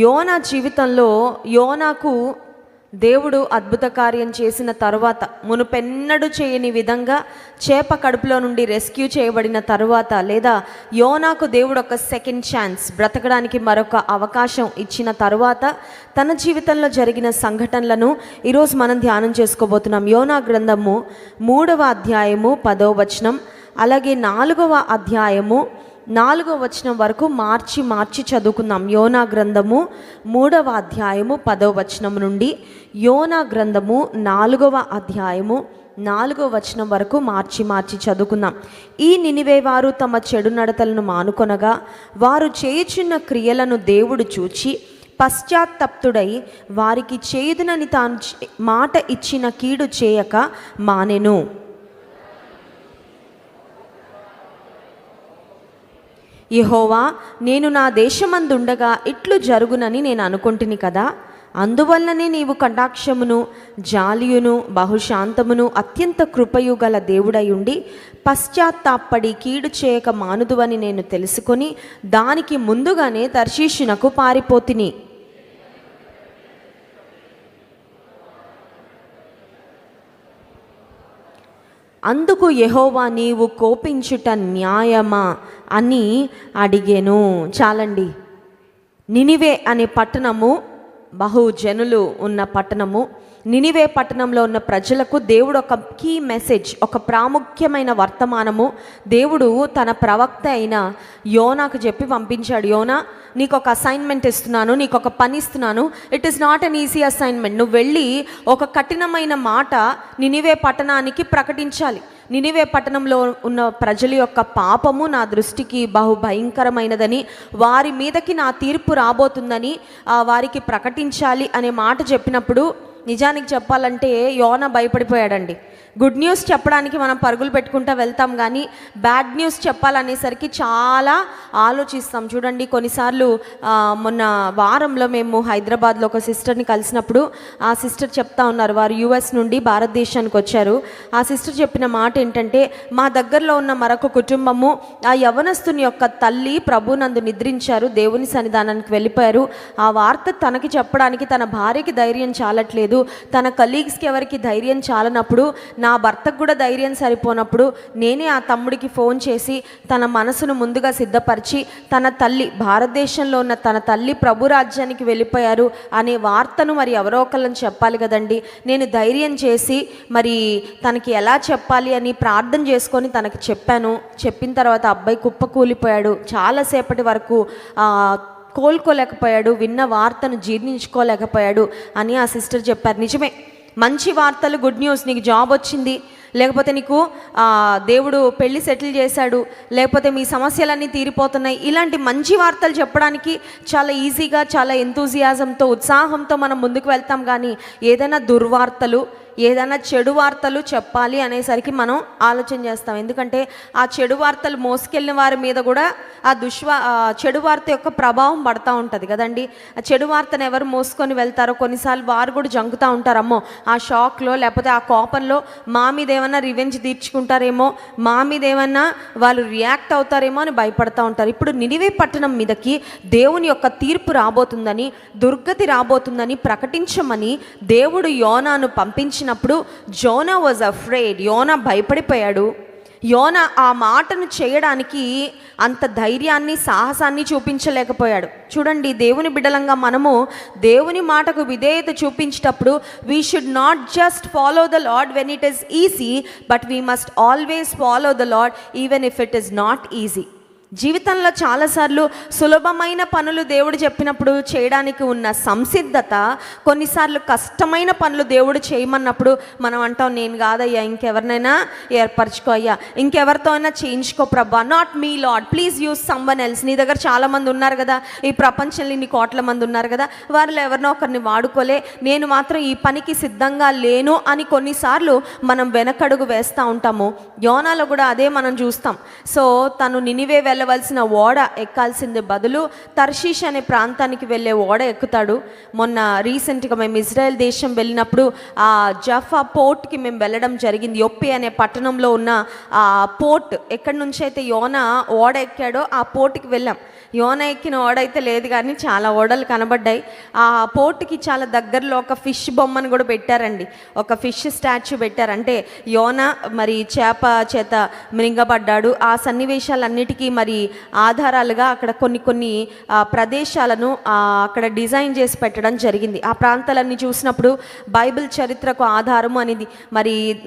యోనా జీవితంలో యోనాకు దేవుడు అద్భుత కార్యం చేసిన తర్వాత, మునుపెన్నడూ చేయని విధంగా చేప కడుపులో నుండి రెస్క్యూ చేయబడిన తరువాత, లేదా యోనాకు దేవుడు ఒక సెకండ్ ఛాన్స్, బ్రతకడానికి మరొక అవకాశం ఇచ్చిన తరువాత తన జీవితంలో జరిగిన సంఘటనలను ఈరోజు మనం ధ్యానం చేసుకోబోతున్నాం. యోనా గ్రంథము 3వ అధ్యాయము 10వ వచనం, అలాగే 4వ అధ్యాయము 4వ వచనం వరకు మార్చి చదువుకుందాం. యోనా గ్రంథము 3వ అధ్యాయము 10వ వచనం నుండి యోనా గ్రంథము 4వ అధ్యాయము 4వ వచనం వరకు మార్చి చదువుకుందాం. ఈ నినివే వారు తమ చెడు నడతలను మానుకొనగా వారు చేయుచున్న క్రియలను దేవుడు చూచి పశ్చాత్తప్తుడై వారికి చేయుదునని తాను మాట ఇచ్చిన కీడు చేయక మానెను. యెహోవా, నేను నా దేశమందుండగా ఇట్లు జరుగునని నేను అనుకుంటుని కదా, అందువల్లనే నీవు కటాక్షమును జాలియును బహుశాంతమును అత్యంత కృపయు గల దేవుడై ఉండి పశ్చాత్తాపడి కీడు చేయక మానుదువని నేను తెలుసుకొని దానికి ముందుగానే తర్షీషునకు పారిపోతిని. అందుకు యెహోవా, నీవు కోపించుట న్యాయమా అని అడిగెను. చాలండి. నినివే అనే పట్టణము బహుజనులు ఉన్న పట్టణము. నినివే పట్టణంలో ఉన్న ప్రజలకు దేవుడు ఒక కీ మెసేజ్, ఒక ప్రాముఖ్యమైన వర్తమానము దేవుడు తన ప్రవక్త అయిన యోనాకు చెప్పి పంపించాడు. యోనా, నీకు ఒక అసైన్మెంట్ ఇస్తున్నాను, నీకు ఒక పని ఇస్తున్నాను. It is not an easy assignment. నువ్వు వెళ్ళి ఒక కఠినమైన మాట నినివే పట్టణానికి ప్రకటించాలి. నినివే పట్టణంలో ఉన్న ప్రజల యొక్క పాపము నా దృష్టికి బహు భయంకరమైనదని, వారి మీదకి నా తీర్పు రాబోతుందని వారికి ప్రకటించాలి అనే మాట చెప్పినప్పుడు నిజానికి చెప్పాలంటే యోనా భయపడిపోయాడండి. గుడ్ న్యూస్ చెప్పడానికి మనం పరుగులు పెట్టుకుంటూ వెళ్తాం, కానీ బ్యాడ్ న్యూస్ చెప్పాలనేసరికి చాలా ఆలోచిస్తాం. చూడండి, కొన్నిసార్లు మొన్న వారంలో మేము హైదరాబాద్లో ఒక సిస్టర్ని కలిసినప్పుడు ఆ సిస్టర్ చెప్తా ఉన్నారు, వారు యుఎస్ నుండి భారతదేశానికి వచ్చారు. ఆ సిస్టర్ చెప్పిన మాట ఏంటంటే, మా దగ్గరలో ఉన్న మరొక కుటుంబము, ఆ యవనస్తుని యొక్క తల్లి ప్రభునందు నిద్రించారు, దేవుని సన్నిధానానికి వెళ్ళిపోయారు. ఆ వార్త తనకి చెప్పడానికి తన భార్యకి ధైర్యం చాలట్లేదు, తన కలీగ్స్కి ఎవరికి ధైర్యం చాలనప్పుడు, నా భర్తకు కూడా ధైర్యం సరిపోనప్పుడు నేనే ఆ తమ్ముడికి ఫోన్ చేసి తన మనసును ముందుగా సిద్ధపరిచి, తన తల్లి భారతదేశంలో ఉన్న తన తల్లి ప్రభు రాజ్యానికి వెళ్ళిపోయారు అనే వార్తను మరి ఎవరో ఒకళ్ళని చెప్పాలి కదండి. నేను ధైర్యం చేసి మరి తనకి ఎలా చెప్పాలి అని ప్రార్థన చేసుకొని తనకి చెప్పాను. చెప్పిన తర్వాత అబ్బాయి కుప్పకూలిపోయాడు. చాలాసేపటి వరకు కోలుకోలేకపోయాడు, విన్న వార్తను జీర్ణించుకోలేకపోయాడు అని ఆ సిస్టర్ చెప్పారు. నిజమే, మంచి వార్తలు, గుడ్ న్యూస్, నీకు జాబ్ వచ్చింది, లేకపోతే నీకు దేవుడు పెళ్ళి సెటిల్ చేశాడు, లేకపోతే మీ సమస్యలన్నీ తీరిపోతున్నాయి, ఇలాంటి మంచి వార్తలు చెప్పడానికి చాలా ఈజీగా, చాలా ఎంతూజియాజంతో, ఉత్సాహంతో మనం ముందుకు వెళ్తాం. కానీ ఏదైనా దుర్వార్తలు, ఏదైనా చెడు వార్తలు చెప్పాలి అనేసరికి మనం ఆలోచన చేస్తాం. ఎందుకంటే ఆ చెడు వార్తలు మోసుకెళ్ళిన వారి మీద కూడా ఆ చెడు వార్త యొక్క ప్రభావం పడుతూ ఉంటుంది కదండి. ఆ చెడు వార్తను ఎవరు మోసుకొని వెళ్తారో కొన్నిసార్లు వారు కూడా జంకుతూ ఉంటారు. అమ్మో, ఆ షాక్లో లేకపోతే ఆ కోపంలో మా మీద ఏమన్నా రివెంజ్ తీర్చుకుంటారేమో, మా మీద ఏమన్నా వాళ్ళు రియాక్ట్ అవుతారేమో అని భయపడుతూ ఉంటారు. ఇప్పుడు నినివే పట్టణం మీదకి దేవుని యొక్క తీర్పు రాబోతుందని, దుర్గతి రాబోతుందని ప్రకటించమని దేవుడు యోనాను పంపించినప్పుడు జోనా వాజ్ అఫ్రేడ్. యోనా భయపడిపోయాడు. యోనా ఆ మాటను చేయడానికి అంత ధైర్యాన్ని, సాహసాన్ని చూపించలేకపోయాడు. చూడండి, దేవుని బిడ్డలంగా మనము దేవుని మాటకు విధేయత చూపించేటప్పుడు we should not just follow the Lord when it is easy, but we must always follow the Lord even if it is not easy. జీవితంలో చాలాసార్లు సులభమైన పనులు దేవుడు చెప్పినప్పుడు చేయడానికి ఉన్న సంసిద్ధత, కొన్నిసార్లు కష్టమైన పనులు దేవుడు చేయమన్నప్పుడు మనం అంటాం, నేను కాదయ్యా, ఇంకెవరినైనా ఏర్పరచుకో అయ్యా, ఇంకెవరితో అయినా చేయించుకో ప్రభా, not me lord, please use someone else. నీ దగ్గర చాలామంది ఉన్నారు కదా, ఈ ప్రపంచంలో ఇన్ని కోట్ల మంది ఉన్నారు కదా, వారిలో ఎవరినో ఒకరిని వాడుకోలే, నేను మాత్రం ఈ పనికి సిద్ధంగా లేను అని కొన్నిసార్లు మనం వెనకడుగు వేస్తూ ఉంటాము. యోనాలో కూడా అదే మనం చూస్తాం. సో తను నినివే వెళ్ళవలసిన ఓడ ఎక్కాల్సింది బదులు తర్షీష్ అనే ప్రాంతానికి వెళ్ళే ఓడ ఎక్కుతాడు. మొన్న రీసెంట్గా మేము ఇజ్రాయెల్ దేశం వెళ్ళినప్పుడు ఆ జఫా పోర్ట్కి మేము వెళ్ళడం జరిగింది. యొప్పి అనే పట్టణంలో ఉన్న ఆ పోర్ట్ ఎక్కడి నుంచి అయితే యోనా ఓడ ఎక్కాడో ఆ పోర్ట్కి వెళ్ళాం. యోనా ఎక్కిన ఓడ అయితే లేదు కానీ చాలా ఓడలు కనబడ్డాయి. ఆ పోర్ట్కి చాలా దగ్గరలో ఒక ఫిష్ బొమ్మను కూడా పెట్టారండి, ఒక ఫిష్ స్టాచ్యూ పెట్టారు. అంటే యోనా మరి చేప చేత మృంగబడ్డాడు. ఆ సన్నివేశాలన్నిటికీ మరి ఆధారాలుగా అక్కడ కొన్ని ప్రదేశాలను అక్కడ డిజైన్ చేసి పెట్టడం జరిగింది. ఆ ప్రాంతాలన్నీ చూసినప్పుడు బైబిల్ చరిత్రకు ఆధారము అనేది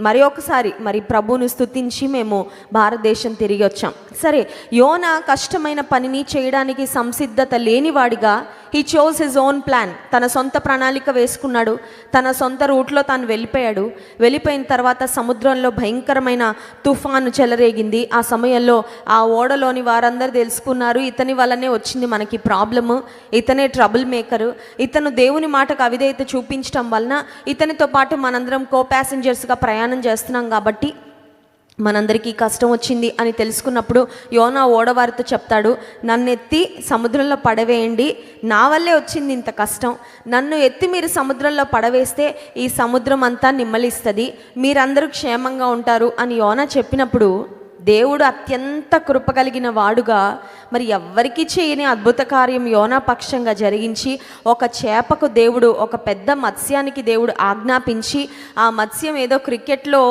మరి ఒకసారి మరి ప్రభువును స్తుతించి మేము భారతదేశం తిరిగి వచ్చాం. సరే, యోనా కష్టమైన పనిని చేయడానికి సంసిద్ధత లేనివాడిగా he chose his own plan. తన సొంత ప్రణాళిక వేసుకున్నాడు, తన సొంత రూట్లో తాను వెళ్ళిపోయిన తర్వాత సముద్రంలో భయంకరమైన తుఫాను చెలరేగింది. ఆ సమయంలో ఆ ఓడలోని వారందరూ తెలుసుకున్నారు, ఇతని వల్లనే వచ్చింది మనకి ప్రాబ్లము, ఇతనే ట్రబుల్ మేకరు, ఇతను దేవుని మాటకు అవిధేయత చూపించడం వలన ఇతనితో పాటు మనందరం కో ప్యాసింజర్స్గా ప్రయాణం చేస్తున్నాం కాబట్టి మనందరికీ కష్టం వచ్చింది అని తెలుసుకున్నప్పుడు యోనా ఓడవారితో చెప్తాడు, నన్ను ఎత్తి సముద్రంలో పడవేయండి, నా వల్లే వచ్చింది ఇంత కష్టం, నన్ను ఎత్తి మీరు సముద్రంలో పడవేస్తే ఈ సముద్రం అంతా నిమ్మలిస్తుంది, మీరందరూ క్షేమంగా ఉంటారు అని యోనా చెప్పినప్పుడు దేవుడు అత్యంత కృప కలిగిన వాడుగా మరి ఎవ్వరికీ చేయని అద్భుత కార్యం యోనా పక్షంగా జరిగించి ఒక చేపకు దేవుడు, ఒక పెద్ద మత్స్యానికి దేవుడు ఆజ్ఞాపించి, ఆ మత్స్యం ఏదో క్రికెట్లో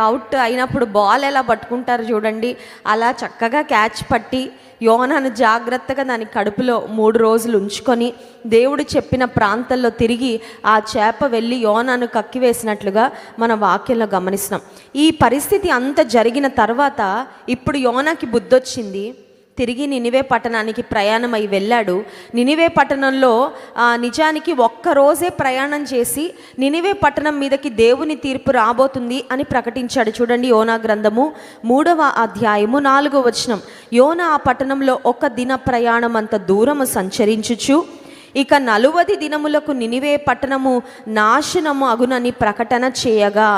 అవుట్ అయినప్పుడు బాల్ ఎలా పట్టుకుంటారు చూడండి, అలా చక్కగా క్యాచ్ పట్టి యోనాను జాగ్రత్తగా దాని కడుపులో 3 రోజులు ఉంచుకొని దేవుడు చెప్పిన ప్రాంతంలో తిరిగి ఆ చేప వెళ్ళి యోనాను కక్కివేసినట్లుగా మన వాక్యంలో గమనిస్తున్నాం. ఈ పరిస్థితి అంత జరిగిన తర్వాత ఇప్పుడు యోనాకి బుద్ధొచ్చింది, తిరిగి నినివే పట్టణానికి ప్రయాణమై వెళ్ళాడు. నినివే పట్టణంలో నిజానికి ఒక్కరోజే ప్రయాణం చేసి నినివే పట్టణం మీదకి దేవుని తీర్పు రాబోతుంది అని ప్రకటించాడు. చూడండి, యోనా గ్రంథము 3వ అధ్యాయము 4వ వచనం. యోనా ఆ పట్టణంలో 1 దిన ప్రయాణం అంత దూరము సంచరించుచు ఇక 40 దినములకు నినివే పట్టణము నాశనము అగునని ప్రకటన చేయగా,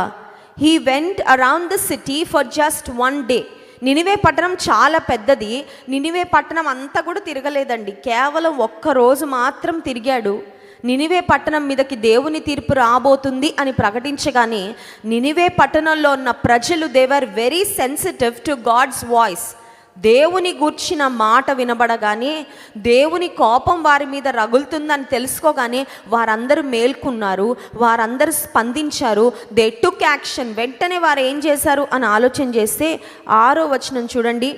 he went around the city for just 1 day. Nineveh పట్టణం చాలా పెద్దది. నినివే పట్టణం అంతా కూడా తిరగలేదండి, కేవలం 1 రోజు మాత్రం తిరిగాడు. నినివే పట్టణం మీదకి దేవుని తీర్పు రాబోతుంది అని ప్రకటించగానే నినివే పట్టణంలో ఉన్న ప్రజలు they were very sensitive to God's voice. దేవుని గూర్చిన మాట వినబడగానే దేవుని కోపం వారి మీద రగులుతుందని తెలుసుకోగానే వారందరూ మేల్కొన్నారు, వారందరూ స్పందించారు. They took action. వెంటనే వారు ఏం చేశారు అని ఆలోచన చేస్తే 6వ వచనం చూడండి,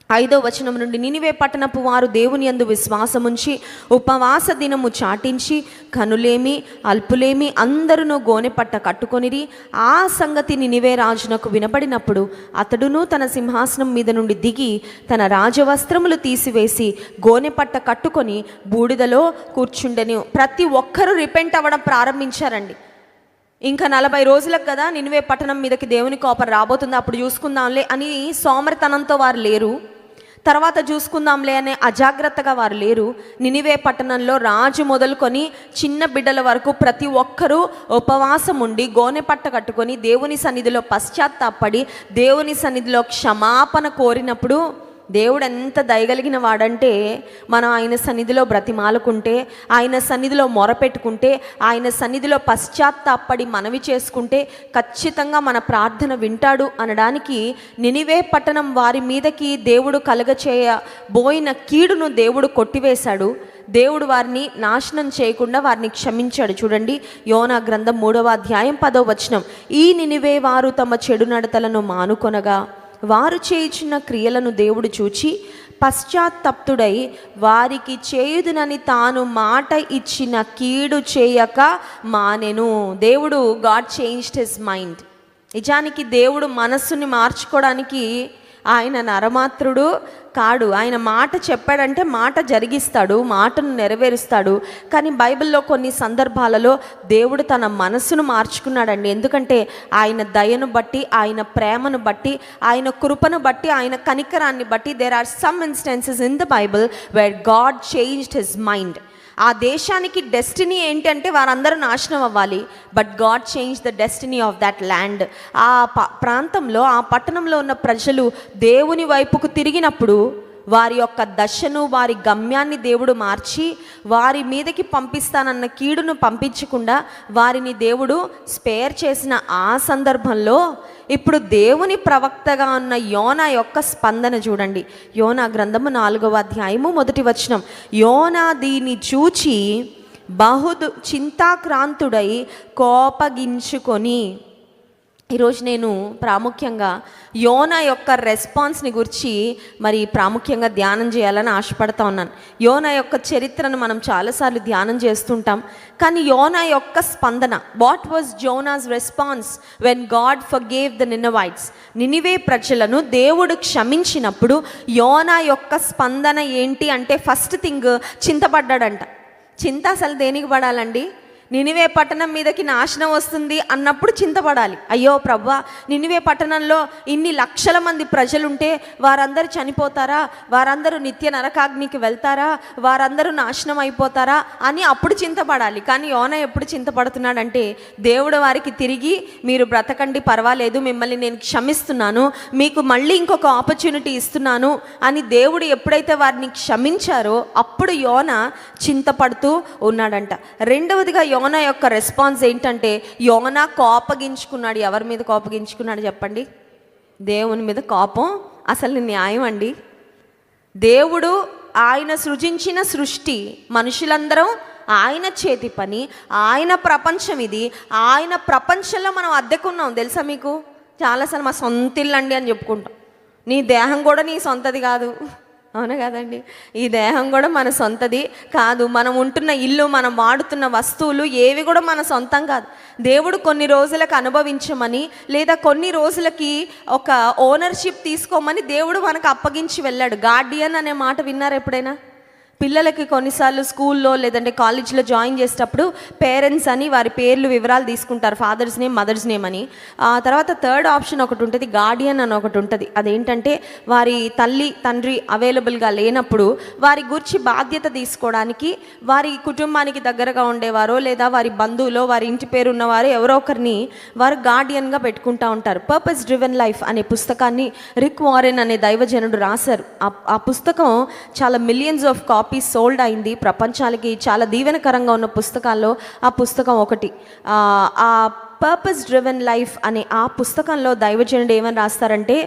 5వ వచనం నుండి, నినివే పట్టణపు వారు దేవుని యందు విశ్వాసముంచి ఉపవాస దినము చాటించి కనులేమి అల్పులేమి అందరూ గోనెపట్ట కట్టుకొనిరి. ఆ సంగతి నినివే రాజునకు వినబడినప్పుడు అతడును తన సింహాసనం మీద నుండి దిగి తన రాజవస్త్రములు తీసివేసి గోనెపట్ట కట్టుకొని బూడిదలో కూర్చుండెను. ప్రతి ఒక్కరూ రిపెంట్ అవ్వడం ప్రారంభించారండి. ఇంకా 40 రోజులకు కదా నినివే పట్టణం మీదకి దేవుని కోపం రాబోతుంది, అప్పుడు చూసుకుందాంలే అని సోమరితనంతో వారు లేరు, తర్వాత చూసుకుందాంలే అనే అజాగ్రత్తగా వారు లేరు. నినివే పట్టణంలో రాజు మొదలుకొని చిన్న బిడ్డల వరకు ప్రతి ఒక్కరూ ఉపవాసం ఉండి గోనెపట్ట కట్టుకొని దేవుని సన్నిధిలో పశ్చాత్తాపడి దేవుని సన్నిధిలో క్షమాపణ కోరినప్పుడు దేవుడు ఎంత దయగలిగిన వాడంటే, మనం ఆయన సన్నిధిలో బ్రతిమాలుకుంటే, ఆయన సన్నిధిలో మొరపెట్టుకుంటే, ఆయన సన్నిధిలో పశ్చాత్తాపడి మనవి చేసుకుంటే ఖచ్చితంగా మన ప్రార్థన వింటాడు అనడానికి నినివే పట్టణం వారి మీదకి దేవుడు కలగచేయబోయిన కీడును దేవుడు కొట్టివేశాడు. దేవుడు వారిని నాశనం చేయకుండా వారిని క్షమించాడు. చూడండి, యోనా గ్రంథం 3వ అధ్యాయం 10వ వచనం. ఈ నినివే వారు తమ చెడు నడతలను మానుకొనగా వారు చేయుచున్న క్రియలను దేవుడు చూచి పశ్చాత్తప్తుడై వారికి చేయుదునని తాను మాట ఇచ్చిన కీడు చేయక మానెను. దేవుడు గాడ్ చేంజ్డ్ హిస్ మైండ్. నిజానికి దేవుడు మనస్సుని మార్చుకోవడానికి ఆయన నరమాత్రుడు కాడు. ఆయన మాట చెప్పాడంటే మాట జరిగిస్తాడు, మాటను నెరవేరుస్తాడు. కానీ బైబిల్లో కొన్ని సందర్భాలలో దేవుడు తన మనస్సును మార్చుకున్నాడండి. ఎందుకంటే ఆయన దయను బట్టి, ఆయన ప్రేమను బట్టి, ఆయన కృపను బట్టి, ఆయన కనికరాన్ని బట్టి there are some instances in the Bible where God changed his mind. ఆ దేశానికి డెస్టినీ ఏంటంటే వారందరూ నాశనం అవ్వాలి. But God change the destiny of that land. ఆ ప్రాంతంలో, ఆ పట్టణంలో ఉన్న ప్రజలు దేవుని వైపుకు తిరిగినప్పుడు వారి యొక్క దశను, వారి గమ్యాన్ని దేవుడు మార్చి వారి మీదకి పంపిస్తానన్న కీడును పంపించకుండా వారిని దేవుడు స్పేర్ చేసిన ఆ సందర్భంలో ఇప్పుడు దేవుని ప్రవక్తగా ఉన్న యోనా యొక్క స్పందన చూడండి. యోనా గ్రంథము 4వ అధ్యాయము 1వ వచనం. యోనా దీన్ని చూచి చింతాక్రాంతుడై కోపగించుకొని. ఈరోజు నేను ప్రాముఖ్యంగా యోనా యొక్క రెస్పాన్స్ని గురించి మరి ప్రాముఖ్యంగా ధ్యానం చేయాలని ఆశపడతా ఉన్నాను. యోనా యొక్క చరిత్రను మనం చాలాసార్లు ధ్యానం చేస్తుంటాం, కానీ యోనా యొక్క స్పందన, what was Jonah's response when God forgave the Ninevites? నినివే ప్రజలను దేవుడు క్షమించినప్పుడు యోనా యొక్క స్పందన ఏంటి అంటే, ఫస్ట్ థింగ్ చింతపడ్డాడంట. చింత అసలు దేనికి పడాలండి? నినివే పట్టణం మీదకి నాశనం వస్తుంది అన్నప్పుడు చింతపడాలి. అయ్యో ప్రభువా, నినివే పట్టణంలో ఇన్ని లక్షల మంది ప్రజలుంటే వారందరూ చనిపోతారా, వారందరూ నిత్య నరకాగ్నికి వెళ్తారా, వారందరూ నాశనం అయిపోతారా అని అప్పుడు చింతపడాలి. కానీ యోనా ఎప్పుడు చింతపడుతున్నాడంటే, దేవుడు వారికి తిరిగి మీరు బ్రతకండి, పర్వాలేదు, మిమ్మల్ని నేను క్షమిస్తున్నాను, మీకు మళ్ళీ ఇంకొక ఆపర్చునిటీ ఇస్తున్నాను అని దేవుడు ఎప్పుడైతే వారిని క్షమించారో అప్పుడు యోనా చింతపడుతూ ఉన్నాడంట. రెండవదిగా యోనా యొక్క రెస్పాన్స్ ఏంటంటే, యోనా కోపగించుకున్నాడు. ఎవరి మీద కోపగించుకున్నాడు చెప్పండి? దేవుని మీద కోపం. అసలు న్యాయం అండి. దేవుడు ఆయన సృజించిన సృష్టి, మనుషులందరం ఆయన చేతి పని, ఆయన ప్రపంచం ఇది. ఆయన ప్రపంచంలో మనం అద్దెకున్నాం. తెలుసా మీకు? చాలాసార్లు మా సొంత ఇల్లు అండి అని చెప్పుకుంటాం. నీ దేహం కూడా నీ సొంతది కాదు, అవునా కదండి? ఈ దేహం కూడా మన సొంతది కాదు. మనం ఉంటున్న ఇల్లు, మనం వాడుతున్న వస్తువులు ఏవి కూడా మన సొంతం కాదు. దేవుడు కొన్ని రోజులకు అనుభవించమని, లేదా కొన్ని రోజులకి ఒక ఓనర్షిప్ తీసుకోమని దేవుడు మనకు అప్పగించి వెళ్ళాడు. గార్డియన్ అనే మాట విన్నారు ఎప్పుడైనా? పిల్లలకి కొన్నిసార్లు స్కూల్లో లేదంటే కాలేజ్లో జాయిన్ చేసేటప్పుడు పేరెంట్స్ అని వారి పేర్లు వివరాలు తీసుకుంటారు, ఫాదర్స్ నేమ్, మదర్స్ నేమ్ అని. ఆ తర్వాత థర్డ్ ఆప్షన్ ఒకటి ఉంటుంది, గార్డియన్ అని ఒకటి ఉంటుంది. అదేంటంటే వారి తల్లి తండ్రి అవైలబుల్గా లేనప్పుడు వారి గురించి బాధ్యత తీసుకోవడానికి వారి కుటుంబానికి దగ్గరగా ఉండేవారో లేదా వారి బంధువులో వారి ఇంటి పేరు ఉన్నవారు ఎవరో ఒకరిని వారు గార్డియన్గా పెట్టుకుంటూ ఉంటారు. పర్పస్ డ్రివెన్ లైఫ్ అనే పుస్తకాన్ని రిక్ వారెన్ అనే దైవజనుడు రాశారు. ఆ పుస్తకం చాలా మిలియన్స్ ఆఫ్ కాపీస్ సోల్డ్ అయింది. ప్రపంచానికి చాలా దీవెనకరంగా ఉన్న పుస్తకాల్లో ఆ పుస్తకం ఒకటి. ఆ పర్పస్ డ్రివెన్ లైఫ్ అనే ఆ పుస్తకంలో దైవజనుడు ఏమని రాస్తారంటే,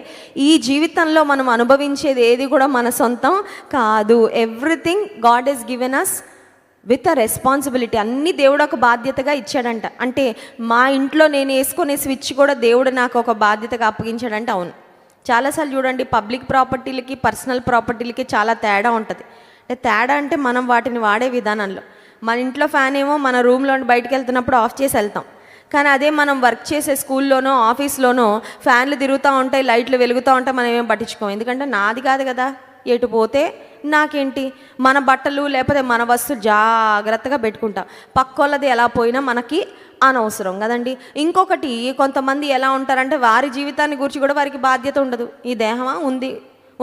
ఈ జీవితంలో మనం అనుభవించేది ఏది కూడా మన సొంతం కాదు. Everything God has given us with a responsibility. అన్నీ దేవుడు ఒక బాధ్యతగా ఇచ్చాడంట. అంటే మా ఇంట్లో నేను వేసుకునే స్విచ్ కూడా దేవుడు నాకు ఒక బాధ్యతగా అప్పగించాడంటే అవును. చాలాసార్లు చూడండి, పబ్లిక్ ప్రాపర్టీలకి పర్సనల్ ప్రాపర్టీలకి చాలా తేడా ఉంటుంది. తేడా అంటే మనం వాటిని వాడే విధానంలో. మన ఇంట్లో ఫ్యాన్ ఏమో మన రూమ్లో బయటకు వెళ్తున్నప్పుడు ఆఫ్ చేసి వెళ్తాం. కానీ అదే మనం వర్క్ చేసే స్కూల్లోనో ఆఫీస్లోనో ఫ్యాన్లు తిరుగుతూ ఉంటాయి, లైట్లు వెలుగుతూ ఉంటాయి, మనం ఏమేమి పట్టించుకోం. ఎందుకంటే నాది కాదు కదా, ఎటు పోతే నాకేంటి. మన బట్టలు లేకపోతే మన వస్తువులు జాగ్రత్తగా పెట్టుకుంటాం. పక్కోళ్ళది ఎలా పోయినా మనకి అనవసరం కదండి. ఇంకొకటి, కొంతమంది ఎలా ఉంటారంటే వారి జీవితాన్ని గురించి కూడా వారికి బాధ్యత ఉండదు. ఈ దేహమా ఉంది,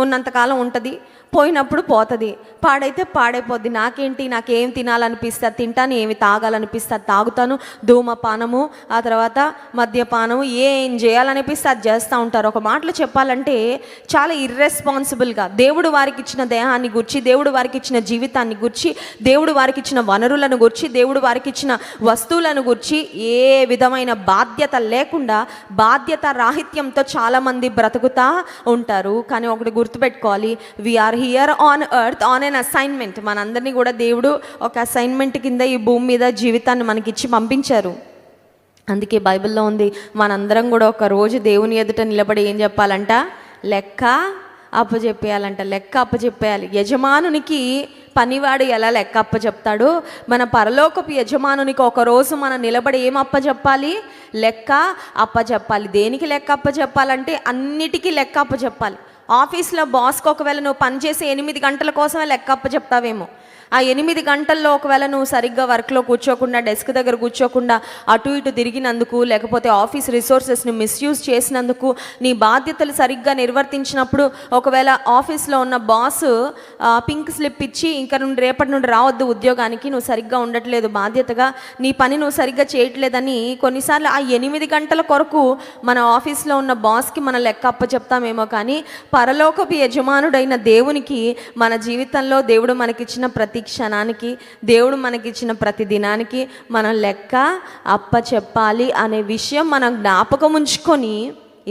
ఉన్నంతకాలం ఉంటుంది, పోయినప్పుడు పోతుంది, పాడైతే పాడైపోద్ది. నాకేంటి, నాకేం తినాలనిపిస్తే అది తింటాను, ఏమి తాగాలనిపిస్తే అది తాగుతాను. ధూమపానము, ఆ తర్వాత మద్యపానము, ఏం చేయాలనిపిస్తే అది చేస్తూ ఉంటారు. ఒక మాటలో చెప్పాలంటే చాలా ఇర్రెస్పాన్సిబుల్గా దేవుడు వారికి ఇచ్చిన దేహాన్ని గురించి, దేవుడు వారికి ఇచ్చిన జీవితాన్ని గురించి, దేవుడు వారికి ఇచ్చిన వనరులను గురించి, దేవుడు వారికి ఇచ్చిన వస్తువులను గురించి ఏ విధమైన బాధ్యత లేకుండా బాధ్యత రాహిత్యంతో చాలామంది బ్రతుకుతూ ఉంటారు. కానీ ఒకటి గుర్తుపెట్టుకోవాలి, we are here on earth on an assignment. మనందరినీ కూడా దేవుడు ఒక అసైన్మెంట్ కింద ఈ భూమి మీద జీవితాన్ని మనకిచ్చి పంపించారు. అందుకే బైబిల్లో ఉంది, మనందరం కూడా ఒక రోజు దేవుని ఎదుట నిలబడి ఏం చెప్పాలంట? లెక్క అప్పచెప్పేయాలంట. లెక్క అప్పచెప్పేయాలి. యజమానునికి పనివాడు ఎలా లెక్క అప్పచెప్తాడో, మన పరలోకపు యజమానునికి ఒకరోజు మనం నిలబడి ఏం అప్పచెప్పాలి? లెక్క అప్పచెప్పాలి. దేనికి లెక్క అప్పచెప్పాలంటే అన్నిటికీ లెక్క అప్పచెప్పాలి. ఆఫీస్లో బాస్కి ఒకవేళ నువ్వు పనిచేసే 8 గంటల కోసమే లెక్కప్ప చెప్తావేమో. ఆ 8 గంటల్లో ఒకవేళ నువ్వు సరిగ్గా వర్క్లో కూర్చోకుండా, డెస్క్ దగ్గర కూర్చోకుండా అటు ఇటు తిరిగినందుకు, లేకపోతే ఆఫీస్ రిసోర్సెస్ని మిస్యూజ్ చేసినందుకు, నీ బాధ్యతలు సరిగ్గా నిర్వర్తించినప్పుడు ఒకవేళ ఆఫీస్లో ఉన్న బాస్ పింక్ స్లిప్ ఇచ్చి ఇంకా రేపటి నుండి రావద్దు ఉద్యోగానికి, నువ్వు సరిగ్గా ఉండట్లేదు, బాధ్యతగా నీ పని నువ్వు సరిగ్గా చేయట్లేదని కొన్నిసార్లు ఆ 8 గంటల కొరకు మన ఆఫీస్లో ఉన్న బాస్కి మన లెక్క అప్ప చెప్తామేమో. కానీ పరలోకపు యజమానుడైన దేవునికి మన జీవితంలో దేవుడు మనకిచ్చిన ప్రతి క్షణానికి, దేవుడు మనకిచ్చిన ప్రతి దినానికి మనం లెక్క అప్ప చెప్పాలి అనే విషయం మనం జ్ఞాపకం ఉంచుకొని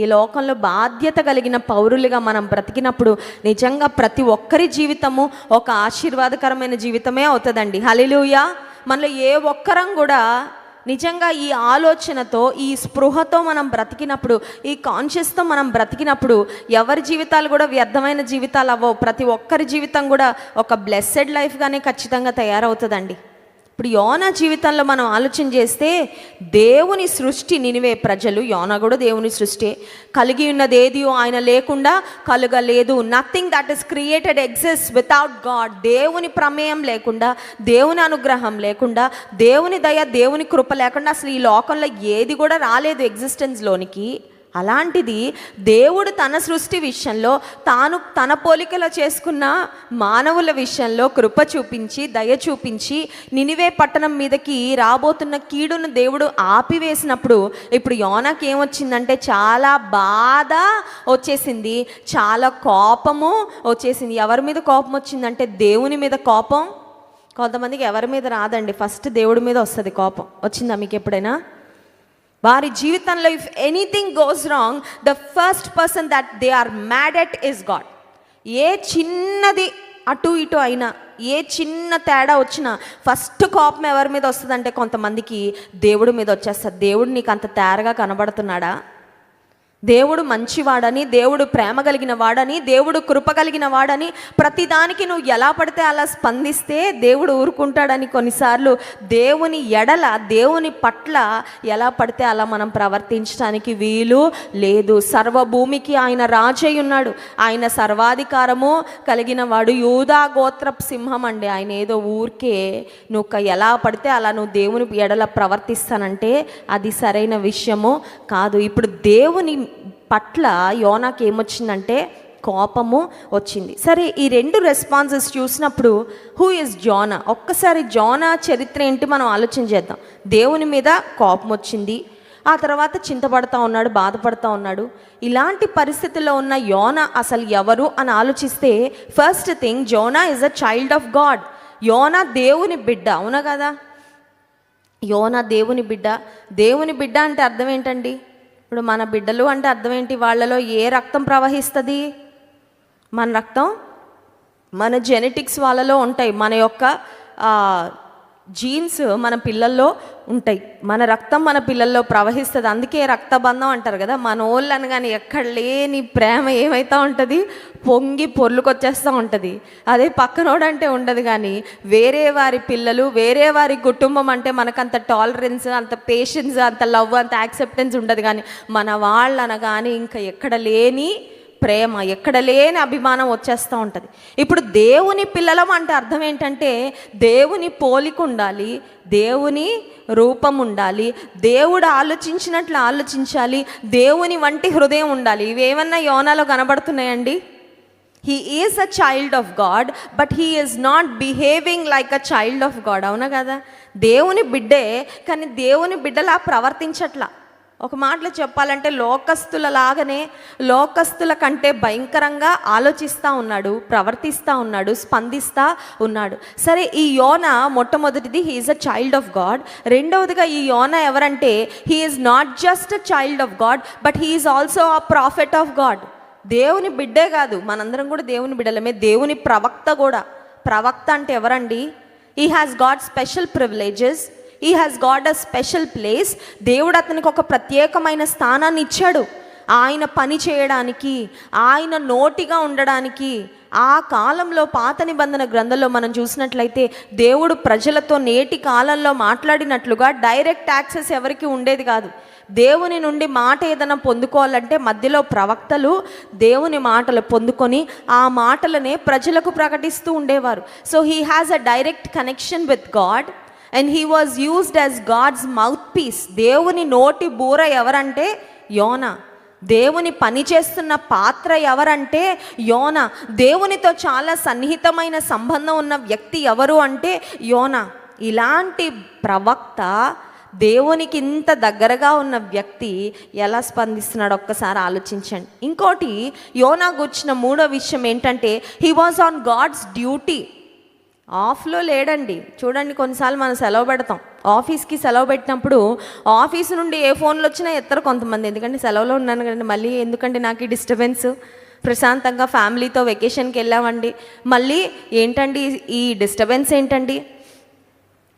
ఈ లోకంలో బాధ్యత కలిగిన పౌరులుగా మనం బ్రతికినప్పుడు నిజంగా ప్రతి ఒక్కరి జీవితము ఒక ఆశీర్వాదకరమైన జీవితమే అవుతుందండి. హల్లెలూయా. మనలో ఏ ఒక్కరం కూడా నిజంగా ఈ ఆలోచనతో, ఈ స్పృహతో మనం బ్రతికినప్పుడు, ఈ కాన్షియస్తో మనం బ్రతికినప్పుడు ఎవరి జీవితాలు కూడా వ్యర్థమైన జీవితాలు అవ్వవు. ప్రతి ఒక్కరి జీవితం కూడా ఒక బ్లెస్సెడ్ లైఫ్గానే ఖచ్చితంగా తయారవుతుందండి. ఇప్పుడు యోనా జీవితంలో మనం ఆలోచన చేస్తే దేవుని సృష్టి నినివే ప్రజలు, యోనా కూడా దేవుని సృష్టి, కలిగి ఉన్నది ఏది ఆయన లేకుండా కలుగలేదు. Nothing that is created exist without God. దేవుని ప్రమేయం లేకుండా, దేవుని అనుగ్రహం లేకుండా, దేవుని దయ, దేవుని కృప లేకుండా అసలు ఈ లోకంలో ఏది కూడా రాలేదు ఎగ్జిస్టెన్స్లోనికి. అలాంటిది దేవుడు తన సృష్టి విషయంలో, తాను తన పోలికలో చేసుకున్న మానవుల విషయంలో కృప చూపించి, దయ చూపించి నినివే పట్టణం మీదకి రాబోతున్న కీడును దేవుడు ఆపివేసినప్పుడు ఇప్పుడు యోనాకి ఏమొచ్చిందంటే చాలా బాధ వచ్చేసింది, చాలా కోపము వచ్చేసింది. ఎవరి మీద కోపం వచ్చిందంటే దేవుని మీద కోపం. కొంతమందికి ఎవరి మీద రాదండి, ఫస్ట్ దేవుడి మీద వస్తుంది కోపం. వచ్చిందా మీకు ఎప్పుడైనా? వారి జీవితంలో if anything goes wrong, the first person that they are mad at is God. ఏ చిన్నది అటు ఇటు అయినా, ఏ చిన్న తేడా వచ్చినా ఫస్ట్ కోపం ఎవరి మీద వస్తుందంటే కొంతమందికి దేవుడి మీద వచ్చేస్తుంది. దేవుడు నీకు అంత తేరగా కనబడుతున్నాడా? దేవుడు మంచివాడని, దేవుడు ప్రేమ కలిగిన వాడని, దేవుడు కృప కలిగిన వాడని ప్రతిదానికి నువ్వు ఎలా పడితే అలా స్పందిస్తే దేవుడు ఊరుకుంటాడని కొన్నిసార్లు దేవుని ఎడల, దేవుని పట్ల ఎలా పడితే అలా మనం ప్రవర్తించడానికి వీలు లేదు. సర్వభూమికి ఆయన రాజై ఉన్నాడు, ఆయన సర్వాధికారము కలిగిన వాడు, యూదా గోత్రపు సింహం అండి. ఆయన ఏదో ఊరికే నువ్వు ఎలా పడితే అలా నువ్వు దేవుని ఎడల ప్రవర్తిస్తానంటే అది సరైన విషయము కాదు. ఇప్పుడు దేవుని పట్ల యోనాకి ఏమొచ్చిందంటే కోపము వచ్చింది. సరే, ఈ 2 రెస్పాన్సెస్ చూసినప్పుడు హూ ఇస్ జోనా? ఒక్కసారి జోనా చరిత్ర ఏంటి మనం ఆలోచన చేద్దాం. దేవుని మీద కోపం వచ్చింది, ఆ తర్వాత చింతపడతా ఉన్నాడు, బాధపడతా ఉన్నాడు. ఇలాంటి పరిస్థితుల్లో ఉన్న యోనా అసలు ఎవరు అని ఆలోచిస్తే first thing, Zona is a child of God. యోనా దేవుని బిడ్డ, అవునా కదా? యోనా దేవుని బిడ్డ. దేవుని బిడ్డ అంటే అర్థం ఏంటండి? ఇప్పుడు మన బిడ్డలు అంటే అర్థం ఏంటి? వాళ్ళలో ఏ రక్తం ప్రవహిస్తుంది? మన రక్తం, మన జెనెటిక్స్ వాళ్ళలో ఉంటాయి, మన యొక్క జీన్స్ మన పిల్లల్లో ఉంటాయి, మన రక్తం మన పిల్లల్లో ప్రవహిస్తుంది. అందుకే రక్తబంధం అంటారు కదా. మన వాళ్ళు అనగానే ఎక్కడ లేని ప్రేమ ఏమైతే ఉంటుంది, పొంగి పొర్లుకొచ్చేస్తూ ఉంటుంది. అదే పక్కనోడు అంటే ఉండదు. కానీ వేరే వారి పిల్లలు, వేరే వారి కుటుంబం అంటే మనకంత టాలరెన్స్, అంత పేషెన్స్, అంత లవ్, అంత యాక్సెప్టెన్స్ ఉండదు. కానీ మన వాళ్ళు అనగానే ఇంకా ఎక్కడ లేని ప్రేమ, ఎక్కడ లేని అభిమానం వచ్చేస్తూ ఉంటుంది. ఇప్పుడు దేవుని పిల్లలం అంటే అర్థం ఏంటంటే దేవుని పోలిక ఉండాలి, దేవుని రూపం ఉండాలి, దేవుడు ఆలోచించినట్లు ఆలోచించాలి, దేవుని వంటి హృదయం ఉండాలి. ఇవేమన్నా యోనాలో కనబడుతున్నాయండి? He is a child of God, but he is not behaving like a child of God. అవునా కదా? దేవుని బిడ్డే, కానీ దేవుని బిడ్డలా ప్రవర్తించట్లా. ఒక మాటలో చెప్పాలంటే లోకస్తుల లాగానే, లోకస్తుల కంటే భయంకరంగా ఆలోచిస్తూ ఉన్నాడు, ప్రవర్తిస్తూ ఉన్నాడు, స్పందిస్తూ ఉన్నాడు. సరే, ఈ యోనా మొట్టమొదటిది he is a child of God. రెండవదిగా ఈ యోనా ఎవరంటే he is not just a child of God, but he is also a prophet of God. దేవుని బిడ్డే కాదు, మనందరం కూడా దేవుని బిడ్డలమే, దేవుని ప్రవక్త కూడా. ప్రవక్త అంటే ఎవరండి? He has got special privileges, he has got a special place. దేవుడు అతనికి ఒక ప్రత్యేకమైన స్థానాన్ని ఇచ్చాడు ఆయన పని చేయడానికి, ఆయన నోటిగా ఉండడానికి. ఆ కాలంలో పాత నిబంధన గ్రంథంలో మనం చూసినట్లయితే దేవుడు ప్రజలతో నేటి కాలంలో మాట్లాడినట్లుగా డైరెక్ట్ యాక్సెస్ ఎవరికి ఉండేది కాదు. దేవుని నుండి మాట ఏదైనా పొందుకోవాలంటే మధ్యలో ప్రవక్తలు దేవుని మాటలు పొందుకొని ఆ మాటలనే ప్రజలకు ప్రకటిస్తూ ఉండేవారు. So he has a direct connection with God and he was used as God's mouthpiece. దేవుని నోటి బూర ఎవరంటే యోనా. దేవుని పని చేస్తున్న పాత్ర ఎవరంటే యోనా. దేవునితో చాలా సన్నిహితమైన సంబంధం ఉన్న వ్యక్తి ఎవరు అంటే యోనా. ఇలాంటి ప్రవక్త, దేవునికి ఇంత దగ్గరగా ఉన్న వ్యక్తి ఎలా స్పందిస్తున్నాడు ఒక్కసారి ఆలోచించండి. ఇంకోటి యోనాకు వచ్చిన మూడో విషయం ఏంటంటే he was on God's duty. ఆఫ్లో లేడండి. చూడండి, కొన్నిసార్లు మనం సెలవు పెడతాం. ఆఫీస్కి సెలవు పెట్టినప్పుడు ఆఫీస్ నుండి ఏ ఫోన్లు వచ్చినా ఎత్తరు కొంతమంది. ఎందుకంటే సెలవులో ఉన్నాను కదండి, మళ్ళీ ఎందుకంటే నాకు ఈ డిస్టర్బెన్స్, ప్రశాంతంగా ఫ్యామిలీతో వెకేషన్కి వెళ్ళామండి, మళ్ళీ ఏంటండి ఈ డిస్టర్బెన్స్ ఏంటండి.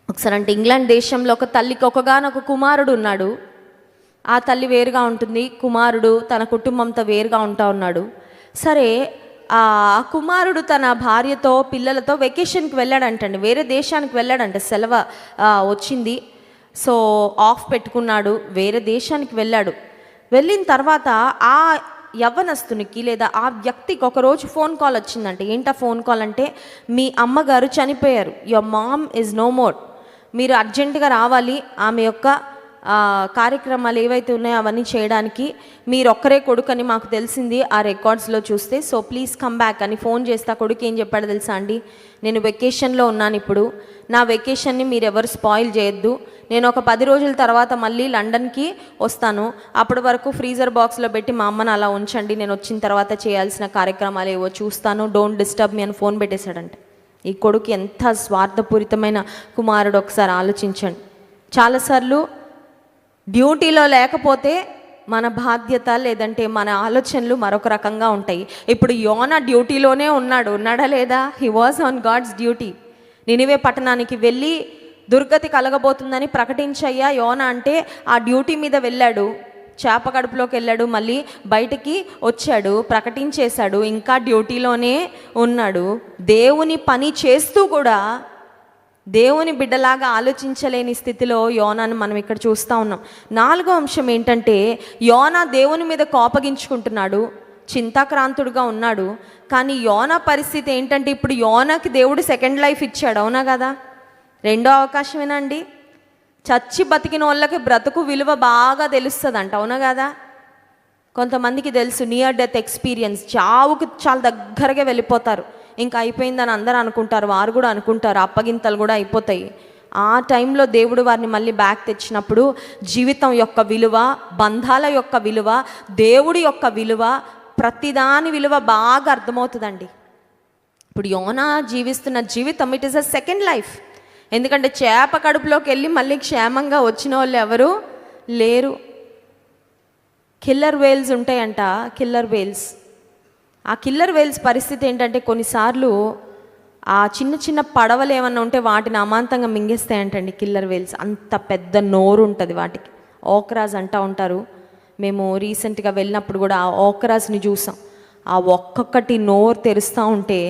ఒకసారి అంటే ఇంగ్లాండ్ దేశంలో ఒక తల్లికి ఒకగానొక కుమారుడు ఉన్నాడు. ఆ తల్లి వేరుగా ఉంటుంది, కుమారుడు తన కుటుంబంతో వేరుగా ఉన్నాడు. సరే, ఆ కుమారుడు తన భార్యతో పిల్లలతో వెకేషన్కి వెళ్ళాడంటండి, వేరే దేశానికి వెళ్ళాడంట. సెలవు వచ్చింది, సో ఆఫ్ పెట్టుకున్నాడు, వేరే దేశానికి వెళ్ళాడు. వెళ్ళిన తర్వాత ఆ యవ్వనస్తునికి లేదా ఆ వ్యక్తికి ఒకరోజు ఫోన్ కాల్ వచ్చిందంట. ఏంటా ఫోన్ కాల్ అంటే, మీ అమ్మగారు చనిపోయారు, your mom is no more, మీరు అర్జెంటుగా రావాలి, ఆమె యొక్క కార్యక్రమాలు ఏవైతే ఉన్నాయో అవన్నీ చేయడానికి, మీరు ఒక్కరే కొడుకని మాకు తెలిసింది ఆ రికార్డ్స్లో చూస్తే, సో ప్లీజ్ కమ్ బ్యాక్ అని ఫోన్ చేస్తే కొడుకు ఏం చెప్పాడో తెలుసా అండి, నేను వెకేషన్లో ఉన్నాను, ఇప్పుడు నా వెకేషన్ని మీరు ఎవరు స్పాయిల్ చేయొద్దు, నేను ఒక 10 రోజుల తర్వాత మళ్ళీ లండన్కి వస్తాను, అప్పటి వరకు ఫ్రీజర్ బాక్స్లో పెట్టి మా అమ్మని అలా ఉంచండి, నేను వచ్చిన తర్వాత చేయాల్సిన కార్యక్రమాలు ఏవో చూస్తాను, డోంట్ డిస్టర్బ్ మీ అని ఫోన్ పెట్టేశాడంటే. ఈ కొడుకు ఎంత స్వార్థపూరితమైన కుమారుడు ఒకసారి ఆలోచించండి. చాలాసార్లు డ్యూటీలో లేకపోతే మన బాధ్యత లేదంటే మన ఆలోచనలు మరొక రకంగా ఉంటాయి. ఇప్పుడు యోనా డ్యూటీలోనే ఉన్నాడా లేదా? He was on God's duty. నినివే పట్టణానికి వెళ్ళి దుర్గతి కలగబోతుందని ప్రకటించయ్యా యోనా అంటే ఆ డ్యూటీ మీద వెళ్ళాడు. చేప కడుపులోకి వెళ్ళాడు, మళ్ళీ బయటికి వచ్చాడు, ప్రకటించేశాడు, ఇంకా డ్యూటీలోనే ఉన్నాడు. దేవుని పని చేస్తూ కూడా దేవుని బిడ్డలాగా ఆలోచించలేని స్థితిలో యోనాను మనం ఇక్కడ చూస్తూ ఉన్నాం. 4వ అంశం ఏంటంటే యోనా దేవుని మీద కోపగించుకుంటున్నాడు, చింతాక్రాంతుడుగా ఉన్నాడు. కానీ యోనా పరిస్థితి ఏంటంటే ఇప్పుడు యోనాకి దేవుడు సెకండ్ లైఫ్ ఇచ్చాడు, అవునా కదా? రెండో అవకాశమేనా అండి? చచ్చి బతికిన వాళ్ళకి బ్రతుకు విలువ బాగా తెలుస్తుందంట, అవునా కదా? కొంతమందికి తెలుసు నియర్ డెత్ ఎక్స్పీరియన్స్, చావుకు చాలా దగ్గరగా వెళ్ళిపోతారు, ఇంకా అయిపోయిందని అందరూ అనుకుంటారు, వారు కూడా అనుకుంటారు, అప్పగింతలు కూడా అయిపోతాయి. ఆ టైంలో దేవుడు వారిని మళ్ళీ బ్యాక్ తెచ్చినప్పుడు జీవితం యొక్క విలువ, బంధాల యొక్క విలువ, దేవుడి యొక్క విలువ, ప్రతిదాని విలువ బాగా అర్థమవుతుందండి. ఇప్పుడు యోనా జీవిస్తున్న జీవితం it is a second life. ఎందుకంటే చేప కడుపులోకి వెళ్ళి మళ్ళీ క్షేమంగా వచ్చిన వాళ్ళు ఎవరు లేరు. కిల్లర్ వేల్స్ ఉంటాయంట, కిల్లర్ వేల్స్. ఆ కిల్లర్ వేల్స్ పరిస్థితి ఏంటంటే కొన్నిసార్లు ఆ చిన్న చిన్న పడవలు ఏమన్నా ఉంటే వాటిని అమాంతంగా మింగేస్తాయంటండి కిల్లర్ వేల్స్. అంత పెద్ద నోరు ఉంటుంది వాటికి, ఓక్రాజ్ అంటూ ఉంటారు. మేము రీసెంట్గా వెళ్ళినప్పుడు కూడా ఆ ఓక్రాజ్ని చూసాం. ఆ ఒక్కొక్కటి నోరు తెరుస్తూ ఉంటే,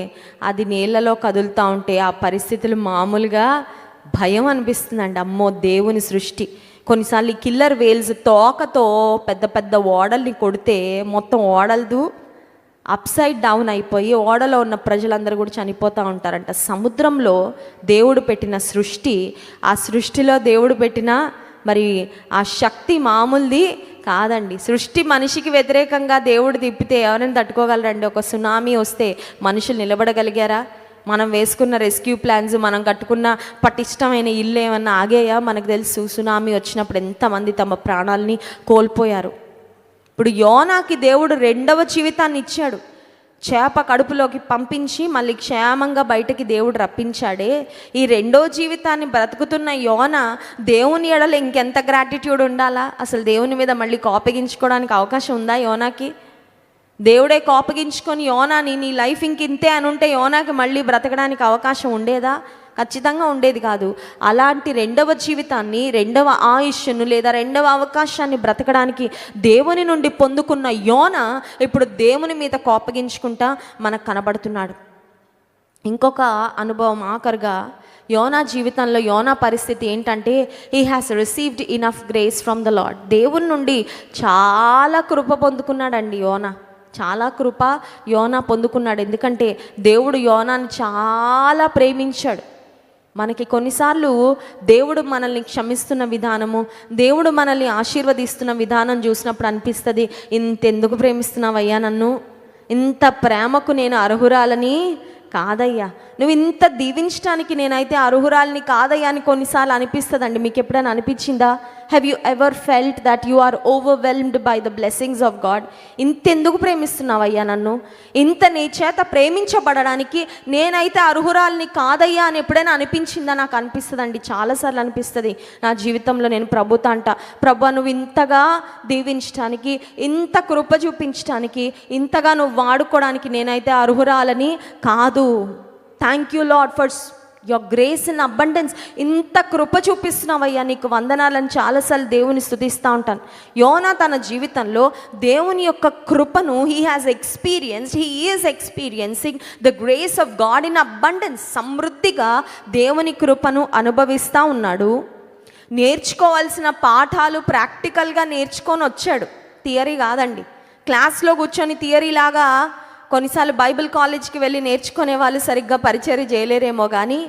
అది నీళ్ళలో కదులుతూ ఉంటే ఆ పరిస్థితులు మామూలుగా భయం అనిపిస్తుందండి. అమ్మో, దేవుని సృష్టి. కొన్నిసార్లు ఈ కిల్లర్ వేల్స్ తోకతో పెద్ద పెద్ద ఓడల్ని కొడితే మొత్తం ఓడలదు అప్సైడ్ డౌన్ అయిపోయి ఓడలో ఉన్న ప్రజలందరూ కూడా చనిపోతూ ఉంటారంట. సముద్రంలో దేవుడు పెట్టిన సృష్టి, ఆ సృష్టిలో దేవుడు పెట్టిన మరి ఆ శక్తి మామూలుది కాదండి. సృష్టి మనిషికి వ్యతిరేకంగా దేవుడు తిప్పితే ఎవరైనా తట్టుకోగలరండి? ఒక సునామీ వస్తే మనుషులు నిలబడగలిగారా? మనం వేసుకున్న రెస్క్యూ ప్లాన్స్, మనం కట్టుకున్న పటిష్టమైన ఇల్లు ఏమన్నా ఆగాయా? మనకు తెలుసు సునామీ వచ్చినప్పుడు ఎంతమంది తమ ప్రాణాలని కోల్పోయారు. ఇప్పుడు యోనాకి దేవుడు 2వ జీవితాన్ని ఇచ్చాడు. చేప కడుపులోకి పంపించి మళ్ళీ క్షేమంగా బయటకి దేవుడు రప్పించాడే. ఈ 2వ జీవితాన్ని బ్రతుకుతున్న యోనా దేవుని ఎడల ఇంకెంత గ్రాటిట్యూడ్ ఉండాలా? అసలు దేవుని మీద మళ్ళీ కోపగించుకోవడానికి అవకాశం ఉందా యోనాకి? దేవుడే కోపగించుకొని యోనాని నీ లైఫ్ ఇంకింతే అని ఉంటే యోనాకి మళ్ళీ బ్రతకడానికి అవకాశం ఉండేదా? ఖచ్చితంగా ఉండేది కాదు. అలాంటి 2వ జీవితాన్ని, 2వ ఆయుష్ను లేదా 2వ అవకాశాన్ని బ్రతకడానికి దేవుని నుండి పొందుకున్న యోనా ఇప్పుడు దేవుని మీద కోపగించుకుంటా మనకు కనబడుతున్నాడు. ఇంకొక అనుభవం ఆఖరుగా యోనా జీవితంలో యోనా పరిస్థితి ఏంటంటే, he has received enough grace from the lord. దేవుని నుండి చాలా కృప పొందుకున్నాడండి యోనా. చాలా కృప యోనా పొందుకున్నాడు. ఎందుకంటే దేవుడు యోనాని చాలా ప్రేమించాడు. మనకి కొన్నిసార్లు దేవుడు మనల్ని క్షమిస్తున్న విధానము, దేవుడు మనల్ని ఆశీర్వదిస్తున్న విధానం చూసినప్పుడు అనిపిస్తుంది, ఇంతెందుకు ప్రేమిస్తున్నావయ్యా నన్ను, ఇంత ప్రేమకు నేను అర్హురాలని కాదయ్యా, నువ్వు ఇంత దీవించడానికి నేనైతే అర్హురాలని కాదయ్యా అని కొన్నిసార్లు అనిపిస్తుందండి. మీకు ఎప్పుడైనా అనిపించిందా? Have you ever felt that you are overwhelmed by the blessings of God? ఇంతెందుకు ప్రేమిస్తున్నావయ్యా నన్ను, ఇంత నీ చేత ప్రేమించబడడానికి నేనైతే అర్హురాలని కాదయ్యా అని ఎప్పుడైనా అనిపించిందా? నాకు అనిపిస్తుందండి, చాలాసార్లు అనిపిస్తుంది నా జీవితంలో. నేను ప్రభుతో అంట, ప్రభు నువ్వు ఇంతగా దీవించడానికి, ఇంత కృప చూపించడానికి, ఇంతగా నువ్వు వాడుకోవడానికి నేనైతే అర్హురాలని కాదు. Thank you lord for your grace in abundance. ఇంత కృప చూపిస్తున్నావయ్యా, నీకు వందనాలని చాలాసార్లు దేవుని స్తుతిస్తూ ఉంటాను. యోనా తన జీవితంలో దేవుని యొక్క కృపను he is experiencing the grace of God in abundance. సమృద్ధిగా దేవుని కృపను అనుభవిస్తూ ఉన్నాడు. నేర్చుకోవాల్సిన పాఠాలు ప్రాక్టికల్గా నేర్చుకొని వచ్చాడు, థియరీ కాదండి. క్లాస్లో కూర్చొని థియరీ లాగా కొన్నిసార్లు బైబిల్ కాలేజ్కి వెళ్ళి నేర్చుకునే వాళ్ళు సరిగ్గా పరిచర్య చేయలేరేమో, కానీ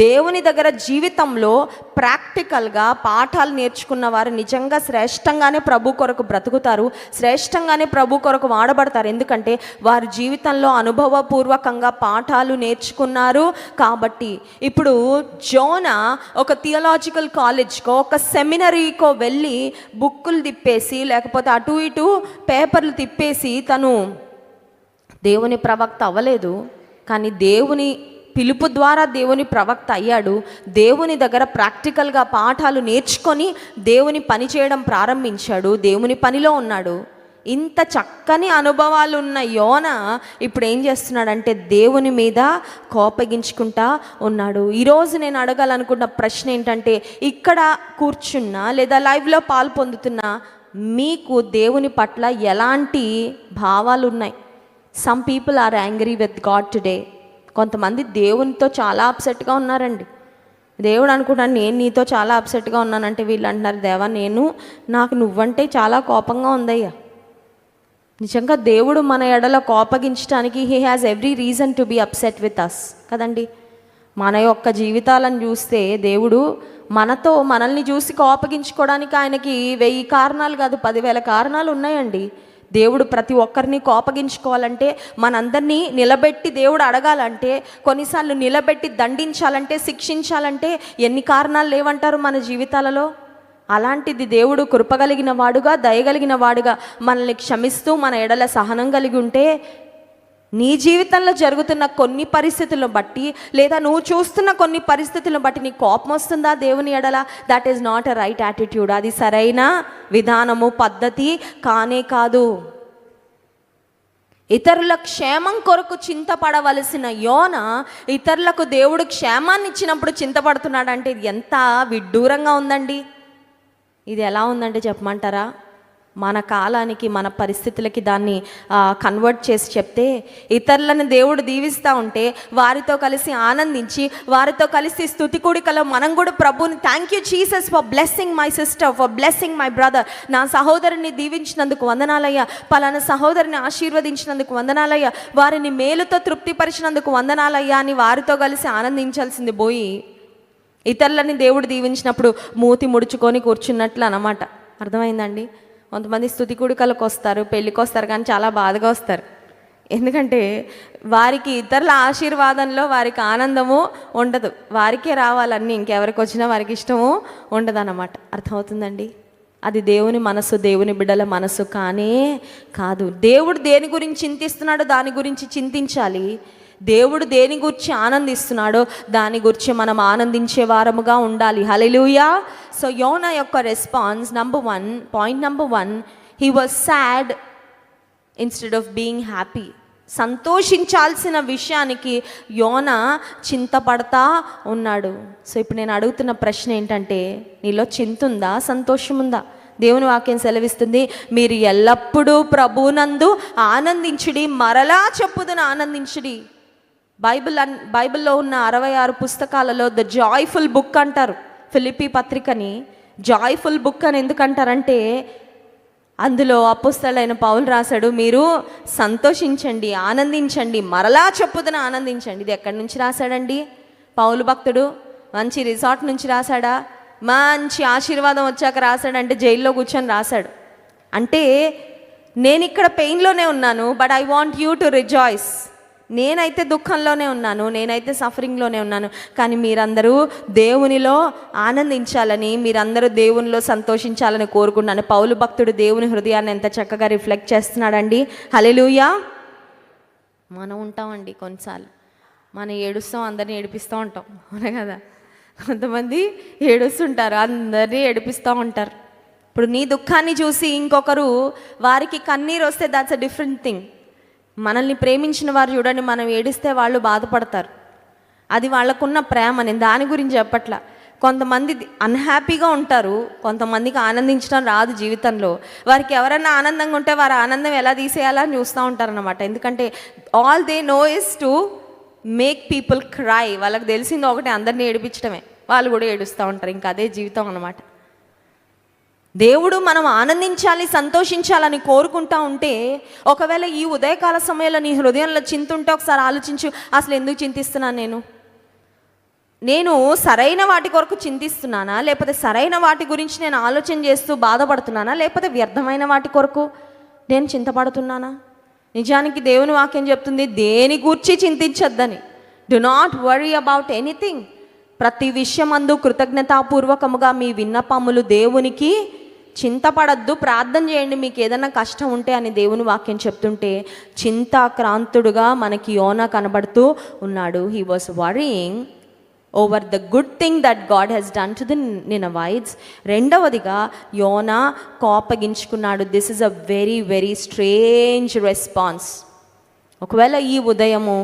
దేవుని దగ్గర జీవితంలో ప్రాక్టికల్గా పాఠాలు నేర్చుకున్న వారు నిజంగా శ్రేష్టంగానే ప్రభు కొరకు బ్రతుకుతారు, శ్రేష్టంగానే ప్రభు కొరకు వాడబడతారు. ఎందుకంటే వారి జీవితంలో అనుభవపూర్వకంగా పాఠాలు నేర్చుకున్నారు కాబట్టి. ఇప్పుడు జోనా ఒక థియలాజికల్ కాలేజ్కో ఒక సెమినరీకో వెళ్ళి బుక్కులు తిప్పేసి, లేకపోతే అటు ఇటు పేపర్లు తిప్పేసి తను దేవుని ప్రవక్త అవ్వలేదు. కానీ దేవుని పిలుపు ద్వారా దేవుని ప్రవక్త అయ్యాడు. దేవుని దగ్గర ప్రాక్టికల్గా పాఠాలు నేర్చుకొని దేవుని పని చేయడం ప్రారంభించాడు, దేవుని పనిలో ఉన్నాడు. ఇంత చక్కని అనుభవాలు ఉన్న యోనా ఇప్పుడు ఏం చేస్తున్నాడంటే దేవుని మీద కోపగించుకుంటా ఉన్నాడు. ఈరోజు నేను అడగాలనుకున్న ప్రశ్న ఏంటంటే, ఇక్కడ కూర్చున్నా లేదా లైవ్లో పాలు పొందుతున్నా మీకు దేవుని పట్ల ఎలాంటి భావాలు ఉన్నాయి? Some people are angry with God today. కొంతమంది దేవునితో చాలా అప్సెట్గా ఉన్నారండి. దేవుడు అనుకుంటాను నేను నీతో చాలా అప్సెట్గా ఉన్నానంటే వీళ్ళు అంటున్నారు, దేవా నాకు నువ్వంటే చాలా కోపంగా ఉందయ్యా. నిజంగా దేవుడు మన ఎడల కోపగించడానికి he has every reason to be upset with us కదండి. మన యొక్క జీవితాలను చూస్తే దేవుడు మనల్ని చూసి కోపగించుకోవడానికి ఆయనకి 1000 కారణాలు కాదు 10,000 కారణాలు ఉన్నాయండి. దేవుడు ప్రతి ఒక్కరిని కోపగించుకోవాలంటే, మనందరినీ నిలబెట్టి దేవుడు అడగాలంటే, కొన్నిసార్లు నిలబెట్టి దండించాలంటే, శిక్షించాలంటే ఎన్ని కారణాలు లేవంటారు మన జీవితాలలో? అలాంటిది దేవుడు కృపగలిగిన వాడుగా, దయగలిగిన వాడుగా మనల్ని క్షమిస్తూ మన ఎడల సహనం కలిగి ఉంటే, నీ జీవితంలో జరుగుతున్న కొన్ని పరిస్థితులను బట్టి లేదా నువ్వు చూస్తున్న కొన్ని పరిస్థితులను బట్టి నీకు కోపం వస్తుందా దేవుని ఎడల? That is not a right attitude. అది సరైన విధానము, పద్ధతి కానే కాదు. ఇతరుల క్షేమం కొరకు చింతపడవలసిన యోనా ఇతరులకు దేవుడు క్షేమాన్ని ఇచ్చినప్పుడు చింతపడుతున్నాడంటే ఇది ఎంత విడ్డూరంగా ఉందండి. ఇది ఎలా ఉందంటే చెప్పమంటారా? మన కాలానికి మన పరిస్థితులకి దాన్ని కన్వర్ట్ చేసి చెప్తే, ఇతరులను దేవుడు దీవిస్తూ ఉంటే వారితో కలిసి ఆనందించి వారితో కలిసి స్తుతి కూడికలో మనం కూడా ప్రభుని thank you Jesus for blessing my sister, for blessing my brother, నా సహోదరుని దీవించినందుకు వందనాలయ్యా, పలానా సహోదరిని ఆశీర్వదించినందుకు వందనాలయ్యా, వారిని మేలుతో తృప్తిపరిచినందుకు వందనాలయ్యా అని వారితో కలిసి ఆనందించాల్సింది పోయి ఇతరులని దేవుడు దీవించినప్పుడు మూతి ముడుచుకొని కూర్చున్నట్లు అన్నమాట. అర్థమైందండి? కొంతమంది స్తుతి కూడికలకు వస్తారు, పెళ్ళికి వస్తారు, కానీ చాలా బాధగా వస్తారు. ఎందుకంటే వారికి ఇతరుల ఆశీర్వాదంలో వారికి ఆనందము ఉండదు, వారికే రావాలన్నీ, ఇంకెవరికి వచ్చినా వారికి ఇష్టము ఉండదు అన్నమాట. అర్థమవుతుందండి? అది దేవుని మనసు, దేవుని బిడ్డల మనసు కానే కాదు. దేవుడు దేని గురించి చింతిస్తున్నాడో దాని గురించి చింతించాలి. దేవుడు దేని గురించి ఆనందిస్తున్నాడో దాని గురించి మనం ఆనందించే వారముగా ఉండాలి. హల్లెలూయా. సో యోనా యొక్క response point number 1, he was sad instead of being happy. సంతోషించాల్సిన విషయానికి యోనా చింతపడతా ఉన్నాడు. సో ఇప్పుడు నేను అడుగుతున్న ప్రశ్న ఏంటంటే, నీలో చింత ఉందా, సంతోషం ఉందా? దేవుని వాక్యం సెలవిస్తుంది, మీరు ఎల్లప్పుడూ ప్రభువునందు ఆనందించుడి, మరలా చెప్పుదును ఆనందించుడి. బైబిల్లో ఉన్న 66 పుస్తకాలలో ద జాయ్ఫుల్ బుక్ అంటారు ఫిలిప్పీ పత్రికని. జాయ్ఫుల్ బుక్ అని ఎందుకంటారంటే, అందులో అపోస్తలుడైన పౌలు రాశాడు, మీరు సంతోషించండి, ఆనందించండి, మరలా చెప్పుదున ఆనందించండి. ఇది ఎక్కడి నుంచి రాశాడండి పౌలు భక్తుడు? మంచి రిసార్ట్ నుంచి రాశాడా? మంచి ఆశీర్వాదం వచ్చాక రాశాడంటే జైల్లో కూర్చొని రాశాడు. అంటే నేను ఇక్కడ పెయిన్లోనే ఉన్నాను, but I want you to rejoice. నేనైతే దుఃఖంలోనే ఉన్నాను, నేనైతే సఫరింగ్లోనే ఉన్నాను, కానీ మీరందరూ దేవునిలో ఆనందించాలని, మీరందరూ దేవునిలో సంతోషించాలని కోరుకున్నాను. పౌలు భక్తుడు దేవుని హృదయాన్ని ఎంత చక్కగా రిఫ్లెక్ట్ చేస్తున్నాడండి. హల్లెలూయా. మనం ఉంటామండి కొన్నిసార్లు, మనం ఏడుస్తాం, అందరినీ ఏడిపిస్తూ ఉంటాం, అవునా కదా? కొంతమంది ఏడుస్తుంటారు, అందరినీ ఏడిపిస్తూ ఉంటారు. ఇప్పుడు నీ దుఃఖాన్ని చూసి ఇంకొకరు వారికి కన్నీరు వస్తే దాట్స్ అ డిఫరెంట్ థింగ్. మనల్ని ప్రేమించిన వారు చూడండి, మనం ఏడిస్తే వాళ్ళు బాధపడతారు, అది వాళ్ళకున్న ప్రేమ. నేను దాని గురించి చెప్పట్లా. కొంతమంది అన్హ్యాపీగా ఉంటారు, కొంతమందికి ఆనందించడం రాదు జీవితంలో. వారికి ఎవరైనా ఆనందంగా ఉంటే వారి ఆనందం ఎలా తీసేయాలని చూస్తూ ఉంటారన్నమాట. ఎందుకంటే all they know is to make people cry. వాళ్ళకి తెలిసింది ఒకటి, అందరినీ ఏడిపించడమే. వాళ్ళు కూడా ఏడుస్తూ ఉంటారు, ఇంకా అదే జీవితం అన్నమాట. దేవుడు మనం ఆనందించాలి, సంతోషించాలని కోరుకుంటా ఉంటే, ఒకవేళ ఈ ఉదయకాల సమయంలో నీ హృదయంలో చింత ఉంటే ఒకసారి ఆలోచించు, అసలు ఎందుకు చింతిస్తున్నాను? నేను సరైన వాటి కొరకు చింతిస్తున్నానా, లేకపోతే సరైన వాటి గురించి నేను ఆలోచన చేస్తూ బాధపడుతున్నానా, లేకపోతే వ్యర్థమైన వాటి కొరకు నేను చింతపడుతున్నానా? నిజానికి దేవుని వాక్యం చెప్తుంది, దేని గూర్చి చింతించొద్దని. Do not worry about anything. ప్రతి విషయమందు కృతజ్ఞతాపూర్వకముగా మీ విన్నపములు దేవునికి చింతపడద్దు, ప్రార్థన చేయండి మీకు ఏదైనా కష్టం ఉంటే అని దేవుని వాక్యం చెప్తుంటే, చింతాక్రాంతుడుగా మనకి యోనా కనబడుతూ ఉన్నాడు. He was worrying over the good thing that God has done to the Ninevites. రెండవదిగా యోనా కోపగించుకున్నాడు. This is a very very strange response. ఒకవేళ ఈ ఉదయము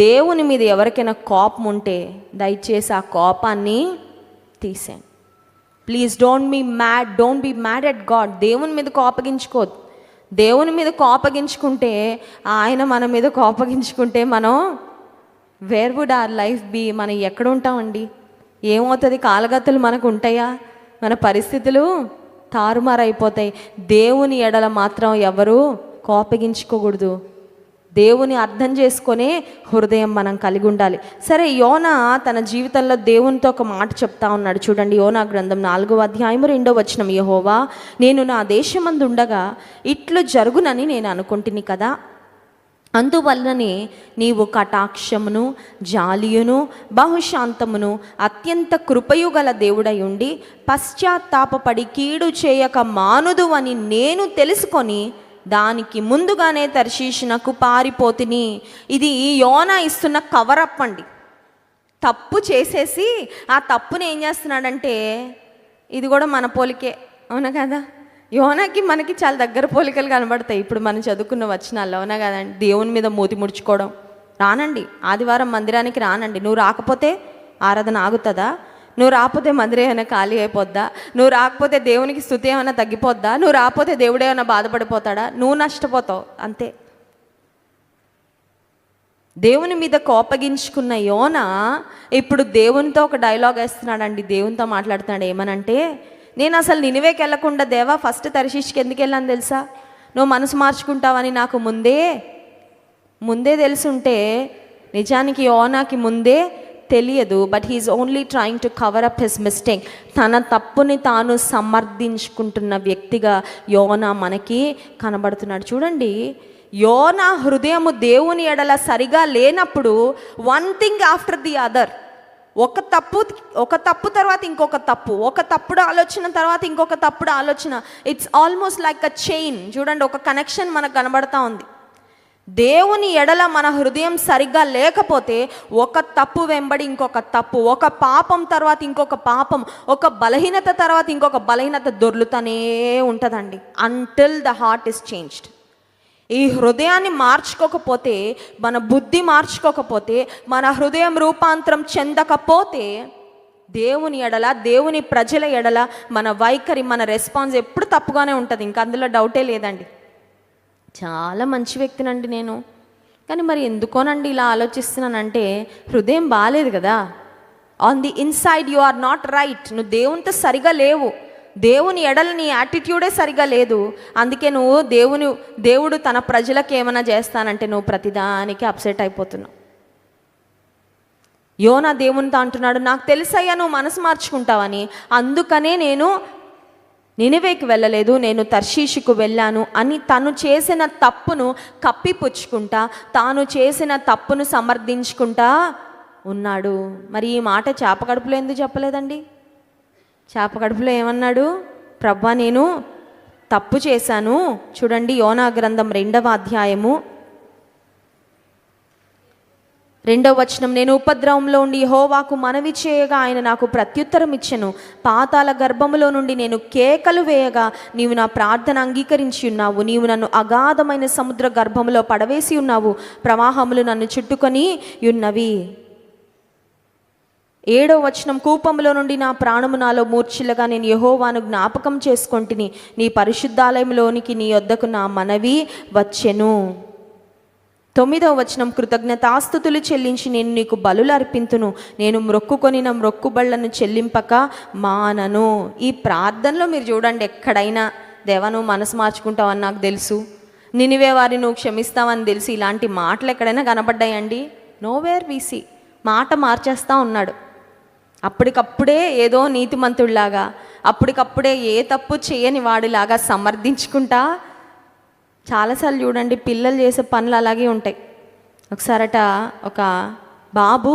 దేవుని మీద ఎవరికైనా కోపం ఉంటే దయచేసి ఆ కోపాన్ని తీసేయండి. Please don't be mad at God. దేవుని మీద కోపగించుకోదు. దేవుని మీద కోపగించుకుంటే, ఆయన మన మీద కోపగించుకుంటే మనం where would our life be? మనం ఎక్కడ ఉంటామండి? ఏమవుతుంది? కాలగతులు మనకు ఉంటాయా? మన పరిస్థితులు తారుమారైపోతాయి. దేవుని ఎడల మాత్రం ఎవరు కోపగించుకోకూడదు. దేవుని అర్థం చేసుకునే హృదయం మనం కలిగి ఉండాలి. సరే, యోనా తన జీవితంలో దేవునితో ఒక మాట చెప్తా ఉన్నాడు. చూడండి, యోనా గ్రంథం 4వ అధ్యాయం 2వ వచనం. యెహోవా, నేను నా దేశమందు ఉండగా ఇట్లు జరుగునని నేను అనుకుంటుని కదా, అందువల్లనే నీవు కటాక్షమును, జాలియును, బహుశాంతమును, అత్యంత కృపయు గల దేవుడై ఉండి పశ్చాత్తాపపడి కీడు చేయక మానుదు అని నేను తెలుసుకొని దానికి ముందుగానే తర్షీషునకు పారిపోతిని. ఇది యోనా ఇస్తున్న కవరప్ అండి. తప్పు చేసేసి ఆ తప్పుని ఏం చేస్తున్నాడంటే, ఇది కూడా మన పోలికే, అవునా కదా? యోనాకి మనకి చాలా దగ్గర పోలికలు కనబడతాయి ఇప్పుడు మనం చదువుకున్న వచనాల్లో, అవునా కదండి? దేవుని మీద మూతి ముడుచుకోవడం. రానండి, ఆదివారం మందిరానికి రానండి. నువ్వు రాకపోతే ఆరాధన ఆగుతుందా? నువ్వు రాకపోతే మందిరం ఏమైనా ఖాళీ అయిపోద్దా? నువ్వు రాకపోతే దేవునికి స్తుతి ఏమైనా తగ్గిపోద్దా? నువ్వు రాకపోతే దేవుడు ఏమైనా బాధపడిపోతాడా? నువ్వు నష్టపోతావు అంతే. దేవుని మీద కోపగించుకున్న యోనా ఇప్పుడు దేవునితో ఒక డైలాగ్ వేస్తున్నాడండి. దేవునితో మాట్లాడుతున్నాడు. ఏమనంటే, నేను అసలు నినివేకి వెళ్ళకుండా దేవా ఫస్ట్ తర్షీష్కి ఎందుకు వెళ్ళాను తెలుసా? నువ్వు మనసు మార్చుకుంటావని నాకు ముందే తెలుసుంటే, నిజానికి యోనాకి ముందే తెలియదు, but he is only trying to cover up his mistake. తన తప్పుని తాను సమర్థించుకుంటున్న వ్యక్తిగా యోనా మనకి కనబడుతున్నాడు. చూడండి, యోనా హృదయము దేవుని ఎడల సరిగా లేనప్పుడు one thing after the other, ఒక తప్పు తర్వాత ఇంకొక తప్పు, ఒక తప్పుడు ఆలోచన తర్వాత ఇంకొక తప్పుడు ఆలోచన. It's almost like a chain. చూడండి, ఒక కనెక్షన్ మనకు కనబడతా ఉంది. దేవుని ఎడల మన హృదయం సరిగ్గా లేకపోతే ఒక తప్పు వెంబడి ఇంకొక తప్పు, ఒక పాపం తర్వాత ఇంకొక పాపం, ఒక బలహీనత తర్వాత ఇంకొక బలహీనత దొర్లుతూనే ఉంటుందండి, until the heart is changed. ఈ హృదయాన్ని మార్చుకోకపోతే, మన బుద్ధి మార్చుకోకపోతే, మన హృదయం రూపాంతరం చెందకపోతే, దేవుని ఎడల, దేవుని ప్రజల ఎడల మన వైఖరి, మన రెస్పాన్స్ ఎప్పుడు తప్పుగానే ఉంటుంది. ఇంకా అందులో డౌటే లేదండి. చాలా మంచి వ్యక్తినండి నేను, కానీ మరి ఎందుకోనండి ఇలా ఆలోచిస్తున్నానంటే, హృదయం బాగాలేదు కదా. On the inside you are not right. నువ్వు దేవునితో సరిగా లేవు. దేవుని ఎడల నీ యాటిట్యూడే సరిగా లేదు. అందుకే నువ్వు దేవుడు తన ప్రజలకు ఏమైనా చేస్తానంటే నువ్వు ప్రతిదానికి అప్సెట్ అయిపోతున్నావు. యోనా దేవునితో అంటున్నాడు, నాకు తెలుసయ్యా నువ్వు మనసు మార్చుకుంటావని, అందుకనే నేను నినివేకి వెళ్ళలేదు, నేను తర్షీషుకు వెళ్ళాను అని తను చేసిన తప్పును కప్పిపుచ్చుకుంటా, తాను చేసిన తప్పును సమర్థించుకుంటా ఉన్నాడు. మరి ఈ మాట చేప కడుపులో ఎందుకు చెప్పలేదండి? చేప కడుపులో ఏమన్నాడు? ప్రభువా నేను తప్పు చేశాను. చూడండి, యోనా గ్రంథం 2వ అధ్యాయము 2వ వచనం, నేను ఉపద్రవంలో ఉండి యెహోవాకు మనవి చేయగా ఆయన నాకు ప్రత్యుత్తరం ఇచ్చెను. పాతాళ గర్భములో నుండి నేను కేకలు వేయగా నీవు నా ప్రార్థన అంగీకరించి ఉన్నావు. నీవు నన్ను అగాధమైన సముద్ర గర్భములో పడవేసి ఉన్నావు. ప్రవాహములు నన్ను చుట్టుకొని ఉన్నవి. 7వ వచనం, కూపంలో నుండి నా ప్రాణము నాలో మూర్ఛిల్లగా నేను యెహోవాను జ్ఞాపకం చేసుకొంటిని. నీ పరిశుద్ధాలయంలోనికి నీ యొద్దకు నా మనవి వచ్చెను. 9వ వచనం, కృతజ్ఞతాస్తుతులు చెల్లించి నేను నీకు బలులు అర్పింతును. నేను మ్రొక్కుకొనిన మ్రొక్కుబళ్లను చెల్లింపక మానను. ఈ ప్రార్థనలో మీరు చూడండి, ఎక్కడైనా దేవా నువ్వు మనసు మార్చుకుంటావని నాకు తెలుసు, నినివే వారిని నువ్వు క్షమిస్తావని తెలిసి ఇలాంటి మాటలు ఎక్కడైనా కనబడ్డాయండి? Nowhere VC. మాట మార్చేస్తూ ఉన్నాడు. అప్పటికప్పుడే ఏదో నీతిమంతుడిలాగా, అప్పటికప్పుడే ఏ తప్పు చేయని వాడిలాగా సమర్థించుకుంటా. చాలాసార్లు చూడండి, పిల్లలు చేసే పనులు అలాగే ఉంటాయి. ఒకసారట ఒక బాబు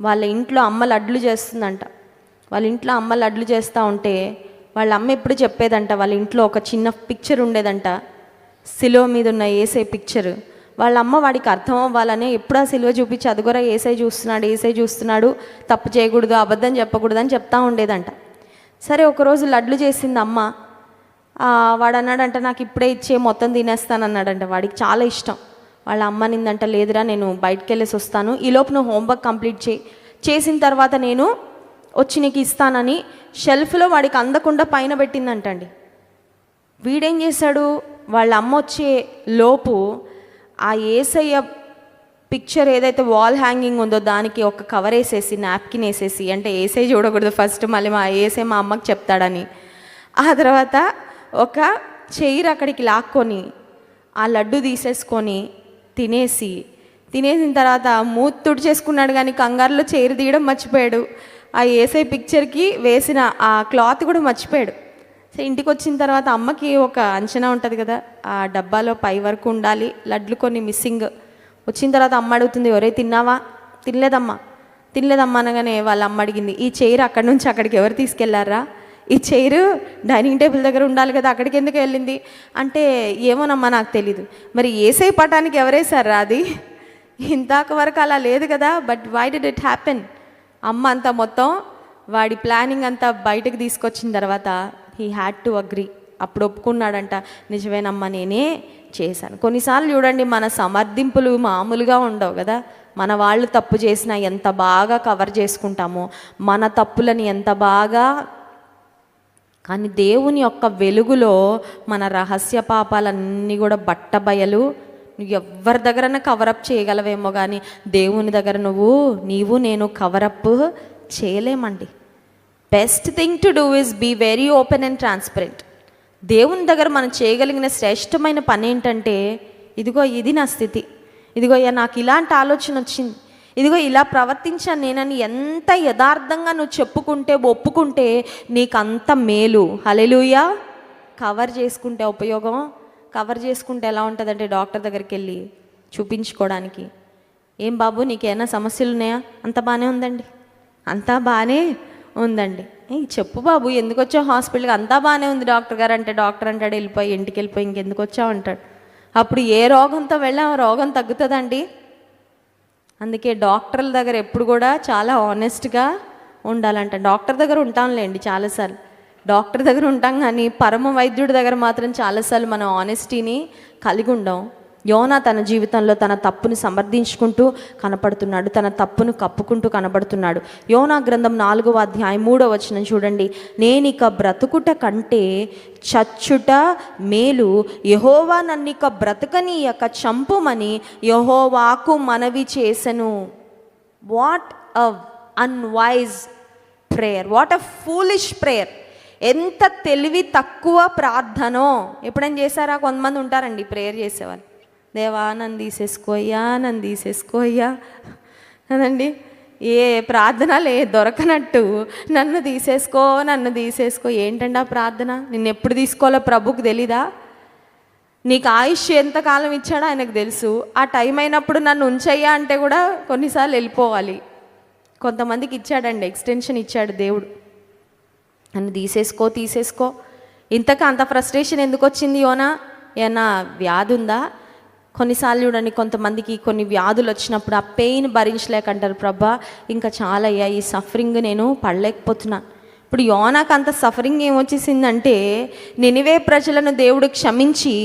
వాళ్ళ ఇంట్లో అమ్మ లడ్లు చేస్తుందంట. వాళ్ళ ఇంట్లో అమ్మ లడ్లు చేస్తూ ఉంటే వాళ్ళ అమ్మ ఎప్పుడు చెప్పేదంట, వాళ్ళ ఇంట్లో ఒక చిన్న పిక్చర్ ఉండేదంట, సిలువ మీద ఉన్న యేసయ్య పిక్చర్. వాళ్ళ అమ్మ వాడికి అర్థం అవ్వాలని ఎప్పుడు ఆ సిలువ చూపించి అదిగోరా యేసయ్య చూస్తున్నాడు, యేసయ్య చూస్తున్నాడు, తప్పు చేయకూడదు, అబద్ధం చెప్పకూడదు అని చెప్తా ఉండేదంట. సరే ఒకరోజు లడ్లు చేసింది అమ్మ. వాడు అన్నాడంట, నాకు ఇప్పుడే ఇచ్చే మొత్తం తినేస్తాను అన్నాడంట. వాడికి చాలా ఇష్టం. వాళ్ళ అమ్మ నిందంట, లేదురా నేను బయటకు వెళ్ళేసి వస్తాను, ఈలోపు నువ్వు హోంవర్క్ కంప్లీట్ చేసిన తర్వాత నేను వచ్చి నీకు ఇస్తానని షెల్ఫ్లో వాడికి అందకుండా పైన పెట్టిందంటండి. వీడేం చేశాడు, వాళ్ళ అమ్మ వచ్చే లోపు ఆ యేసయ్య పిక్చర్ ఏదైతే వాల్ హ్యాంగింగ్ ఉందో దానికి ఒక కవర్ వేసేసి, నాప్కిన్ వేసేసి, అంటే యేసయ్య చూడకూడదు ఫస్ట్, మళ్ళీ యేసయ్య మా అమ్మకి చెప్తాడని, ఆ తర్వాత ఒక చైర్ అక్కడికి లాక్కొని ఆ లడ్డు తీసేసుకొని తినేసిన తర్వాత మూతి తుడిచేసుకున్నాడు, కానీ కంగారులో చైర్ తీయడం మర్చిపోయాడు. ఆ యేసయ్య పిక్చర్కి వేసిన ఆ క్లాత్ కూడా మర్చిపోయాడు. సో ఇంటికి వచ్చిన తర్వాత అమ్మకి ఒక అంచనా ఉంటుంది కదా, ఆ డబ్బాలో పై వరకు ఉండాలి, లడ్లు కొన్ని మిస్సింగ్. వచ్చిన తర్వాత అమ్మ అడుగుతుంది, ఎవరే తిన్నావా? తినలేదమ్మా అనగానే వాళ్ళ అమ్మ అడిగింది, ఈ చైర్ అక్కడి నుంచి అక్కడికి ఎవరు తీసుకెళ్లారా? ఈ చైరు డైనింగ్ టేబుల్ దగ్గర ఉండాలి కదా, అక్కడికి ఎందుకు వెళ్ళింది అంటే, ఏమోనమ్మా నాకు తెలీదు. మరి యేసయ్య పటానికి ఎవరేసారా అది? ఇంతాక వరకు అలా లేదు కదా, but why did it happen? అమ్మ అంతా మొత్తం వాడి ప్లానింగ్ అంతా బయటకు తీసుకొచ్చిన తర్వాత హీ హ్యాడ్ టు అగ్రీ. అప్పుడు ఒప్పుకున్నాడంట, నిజమేనమ్మా నేనే చేశాను. కొన్నిసార్లు చూడండి, మన సమర్థింపులు మామూలుగా ఉండవు కదా. మన వాళ్ళు తప్పు చేసినా ఎంత బాగా కవర్ చేసుకుంటామో, మన తప్పులని ఎంత బాగా. కానీ దేవుని యొక్క వెలుగులో మన రహస్య పాపాలన్నీ కూడా బట్టబయలు. నువ్వు ఎవరి దగ్గరన్నా కవరప్ చేయగలవేమో, కానీ దేవుని దగ్గర నీవు నేను కవరప్ చేయలేమండి. Best thing to do is be very open and transparent. దేవుని దగ్గర మనం చేయగలిగిన శ్రేష్టమైన పని ఏంటంటే, ఇదిగో ఇది నా స్థితి, ఇదిగో నాకు ఇలాంటి ఆలోచన వచ్చింది, ఇదిగో ఇలా ప్రవర్తించాను నేనని ఎంత యథార్థంగా నువ్వు చెప్పుకుంటే, ఒప్పుకుంటే నీకు అంత మేలు. హల్లెలూయా. కవర్ చేసుకుంటే ఉపయోగం. కవర్ చేసుకుంటే ఎలా ఉంటుందంటే, డాక్టర్ దగ్గరికి వెళ్ళి చూపించుకోవడానికి, ఏం బాబు నీకేమైనా సమస్యలు ఉన్నాయా? అంత బాగానే ఉందండి, అంతా బాగానే ఉందండి. చెప్పు బాబు ఎందుకు వచ్చావు హాస్పిటల్కి? అంతా బాగానే ఉంది డాక్టర్ గారు అంటే, డాక్టర్ అంటాడు వెళ్ళిపోయి, ఇంటికి వెళ్ళిపోయి ఇంకెందుకు వచ్చావు అంటాడు. అప్పుడు ఏ రోగంతో వెళ్ళా ఆ రోగం తగ్గుతుందండి. అందుకే డాక్టర్ల దగ్గర ఎప్పుడు కూడా చాలా ఆనెస్ట్గా ఉండాలంట. డాక్టర్ దగ్గర ఉంటాంలేండి చాలాసార్లు, డాక్టర్ దగ్గర ఉంటాం, కానీ పరమ వైద్యుడి దగ్గర మాత్రం చాలాసార్లు మనం ఆనెస్టీని కలిగి ఉండం. యోనా తన జీవితంలో తన తప్పుని సమర్థించుకుంటూ కనపడుతున్నాడు, తన తప్పును కప్పుకుంటూ కనబడుతున్నాడు. యోనా గ్రంథం 4వ అధ్యాయం 3వ వచనం చూడండి. నేనిక బ్రతుకుట కంటే చచ్చుట మేలు, యెహోవా నన్నిక బ్రతకనీయక చంపుమని యెహోవాకు మనవి చేసెను. What a unwise prayer, what a foolish prayer. ఎంత తెలివి తక్కువ ప్రార్థనో. ఎప్పుడైనా చేశారా? కొంతమంది ఉంటారండి ప్రేయర్ చేసేవాళ్ళు, దేవా నన్ను తీసేసుకోయ్యా, నన్ను తీసేసుకోయ్యా కదండి. ఏ ప్రార్థనలే దొరకనట్టు నన్ను తీసేసుకో, నన్ను తీసేసుకో. ఏంటండి ఆ ప్రార్థన? నిన్ను ఎప్పుడు తీసుకోవాలో ప్రభుకు తెలీదా? నీకు ఆయుష్ ఎంతకాలం ఇచ్చాడో ఆయనకు తెలుసు. ఆ టైం అయినప్పుడు నన్ను ఉంచయ్యా అంటే కూడా కొన్నిసార్లు వెళ్ళిపోవాలి. కొంతమందికి ఇచ్చాడండి, ఎక్స్టెన్షన్ ఇచ్చాడు దేవుడు. నన్ను తీసేసుకో తీసేసుకో. ఇంతకు అంత ఫ్రస్ట్రేషన్ ఎందుకు వచ్చింది యోనా? ఏమన్నా వ్యాధి ఉందా? కొన్నిసార్లు చూడండి, కొంతమందికి కొన్ని వ్యాధులు వచ్చినప్పుడు ఆ పెయిన్ భరించలేకంటారు, ప్రభా ఇంకా చాలా అయ్యా, ఈ సఫరింగ్ నేను పడలేకపోతున్నాను. ఇప్పుడు యోనాకు అంత సఫరింగ్ ఏమొచ్చేసిందంటే, నినివే ప్రజలను దేవుడు క్షమించి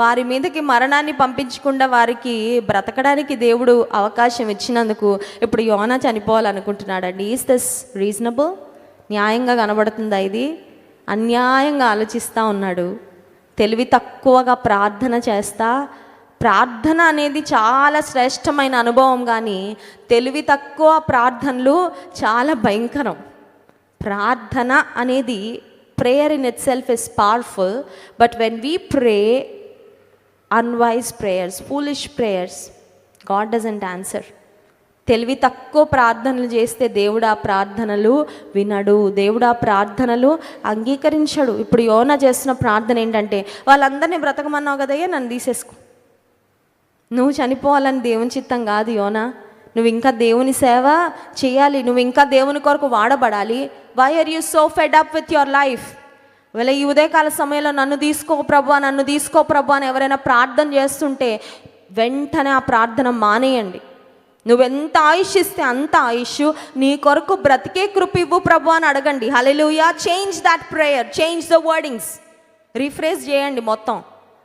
వారి మీదకి మరణాన్ని పంపించకుండా వారికి బ్రతకడానికి దేవుడు అవకాశం ఇచ్చినందుకు ఇప్పుడు యోనా చనిపోవాలనుకుంటున్నాడండి. Is this reasonable? న్యాయంగా కనబడుతుందా ఇది? అన్యాయంగా ఆలోచిస్తూ ఉన్నాడు. తెలివి తక్కువగా ప్రార్థన చేస్తా. ప్రార్థన అనేది చాలా శ్రేష్టమైన అనుభవం, కానీ తెలివి తక్కువ ప్రార్థనలు చాలా భయంకరం. ప్రార్థన అనేది, prayer in it self is powerful, but when we pray unwise prayers, foolish prayers, God doesn't answer. తెలివి తక్కువ ప్రార్థనలు చేస్తే దేవుడు ఆ ప్రార్థనలు వినడు, దేవుడు ఆ ప్రార్థనలు అంగీకరించడు. ఇప్పుడు యోనా చేస్తున్న ప్రార్థన ఏంటంటే, వాళ్ళందరినీ బ్రతకమన్నావు కదయ్యా, నన్ను తీసేసుకో. నువ్వు చనిపోవాలని దేవుని చిత్తం కాదు యోనా. నువ్వు ఇంకా దేవుని సేవ చేయాలి, నువ్వు ఇంకా దేవుని కొరకు వాడబడాలి. Why are you so fed up with your life? వీళ్ళ ఈ ఉదయకాల సమయంలో నన్ను తీసుకో ప్రభు, నన్ను తీసుకో ప్రభు అని ఎవరైనా ప్రార్థన చేస్తుంటే వెంటనే ఆ ప్రార్థన మానేయండి. నువ్వెంత ఆయుష్ ఇస్తే అంత ఆయుష్ నీ కొరకు బ్రతికే కృప ఇవ్వు ప్రభు అని అడగండి. Hallelujah. Change that prayer, change the wordings, rephrase చేయండి. మొత్తం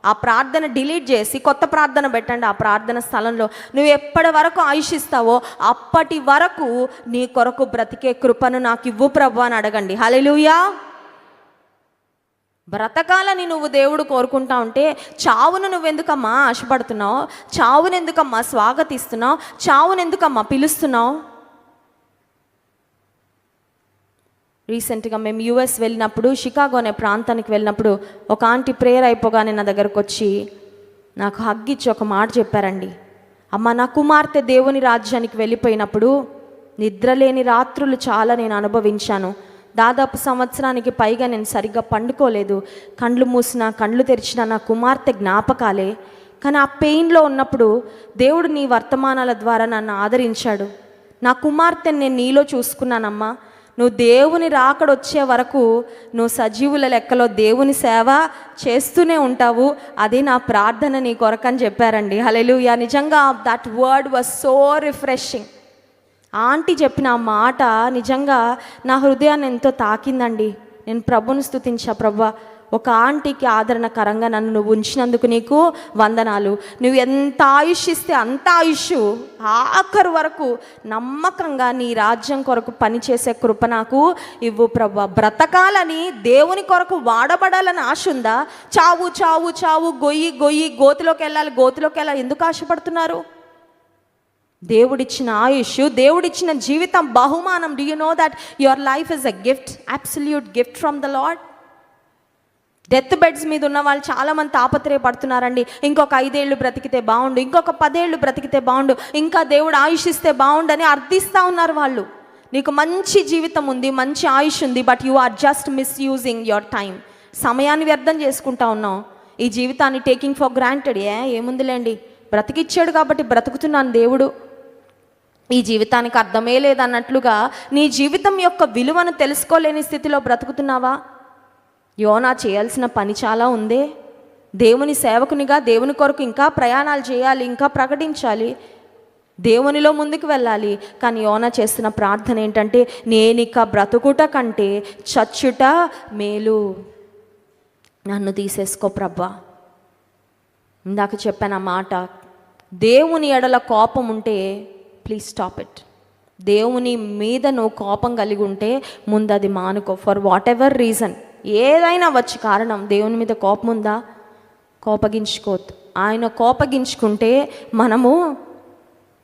ఆ ప్రార్థన డిలీట్ చేసి కొత్త ప్రార్థన పెట్టండి. ఆ ప్రార్థన స్థలంలో నువ్వు ఎప్పటి వరకు ఆయుష్ ఇస్తావో అప్పటి వరకు నీ కొరకు బ్రతికే కృపను నాకు ఇవ్వు ప్రభు అని అడగండి. హల్లెలూయా. బ్రతకాలని నువ్వు దేవుడు కోరుకుంటా ఉంటే చావును నువ్వెందుకమ్మా ఆశపడుతున్నావు? చావును ఎందుకమ్మా స్వాగతిస్తున్నావు? చావును ఎందుకమ్మా పిలుస్తున్నావు? రీసెంట్గా మేము యుఎస్ వెళ్ళినప్పుడు, షికాగో అనే ప్రాంతానికి వెళ్ళినప్పుడు ఒక ఆంటీ ప్రేయర్ అయిపోగానే నా దగ్గరకు వచ్చి నాకు హగ్ ఇచ్చి ఒక మాట చెప్పారండి. అమ్మ, నా కుమార్తె దేవుని రాజ్యానికి వెళ్ళిపోయినప్పుడు నిద్రలేని రాత్రులు చాలా నేను అనుభవించాను. దాదాపు సంవత్సరానికి పైగా నేను సరిగ్గా పండుకోలేదు. కండ్లు మూసినా కళ్ళు తెరిచినా నా కుమార్తె జ్ఞాపకాలే. కానీ ఆ పెయిన్లో ఉన్నప్పుడు దేవుడు నీ వర్తమానాల ద్వారా నన్ను ఆదరించాడు. నా కుమార్తెని నేను నీలో చూసుకున్నానమ్మా. నువ్వు దేవుని రాకడొచ్చే వరకు నువ్వు సజీవుల లెక్కలో దేవుని సేవ చేస్తూనే ఉంటావు. అది నా ప్రార్థన నీ కొరకని చెప్పారండి. హల్లెలూయా. నిజంగా that word was so refreshing. Aunty చెప్పిన ఆ మాట నిజంగా నా హృదయాన్ని ఎంతో తాకిందండి. నేను ప్రభుని స్తుతించా. ప్రభా, ఒక ఆంటీకి ఆదరణకరంగా నన్ను నువ్వు ఉంచినందుకు నీకు వందనాలు. నువ్వు ఎంత ఆయుష్ ఇస్తే అంత ఆయుష్ ఆఖరు వరకు నమ్మకంగా నీ రాజ్యం కొరకు పనిచేసే కృప నాకు ఇవ్వు ప్రభా. బ్రతకాలని, దేవుని కొరకు వాడబడాలని ఆశ ఉందా? చావు చావు చావు, గొయ్యి గొయ్యి, గోతిలోకి వెళ్ళాలి ఎందుకు ఆశపడుతున్నారు? దేవుడిచ్చిన ఆయుష్, దేవుడిచ్చిన జీవితం బహుమానం. Do you know that your life is a gift, absolute gift from the lord. Death beds మీద ఉన్న వాళ్ళు చాలామంది తాపత్రయపడుతున్నారండి. ఇంకొక 5 ఏళ్ళు బ్రతికితే బాగుండు, ఇంకొక 10 ఏళ్ళు బ్రతికితే బాగుండు, ఇంకా దేవుడు ఆయుష్ ఇస్తే బాగుండు అని అర్థిస్తూ ఉన్నారు వాళ్ళు. నీకు మంచి జీవితం ఉంది, మంచి ఆయుష్ ఉంది, but you are just misusing your time. సమయాన్ని వ్యర్థం చేసుకుంటా ఉన్నావు. ఈ జీవితాన్ని టేకింగ్ ఫర్ గ్రాంటెడ్. ఏముందిలేండి, బ్రతికిచ్చాడు కాబట్టి బ్రతుకుతున్నాను దేవుడు, ఈ జీవితానికి అర్థమే లేదన్నట్లుగా నీ జీవితం యొక్క విలువను తెలుసుకోలేని స్థితిలో బ్రతుకుతున్నావా? యోనా చేయాల్సిన పని చాలా ఉందే. దేవుని సేవకునిగా దేవుని కొరకు ఇంకా ప్రయాణాలు చేయాలి, ఇంకా ప్రకటించాలి, దేవునిలో ముందుకు వెళ్ళాలి. కానీ యోనా చేస్తున్న ప్రార్థన ఏంటంటే, నేనిక బ్రతుకుట కంటే చచ్చుట మేలు, నన్ను తీసేసుకో ప్రభా. ఇందాక చెప్పాను ఆ మాట, దేవుని ఎడల కోపం ఉంటే ప్లీజ్ స్టాప్ ఇట్. దేవుని మీద నువ్వు కోపం కలిగి ఉంటే ముందు అది మానుకో. ఫర్ వాట్ ఎవర్ రీజన్, ఏదైనా వచ్చి కారణం, దేవుని మీద కోపం ఉందా, కోపగించుకోవద్దు. ఆయన కోపగించుకుంటే మనము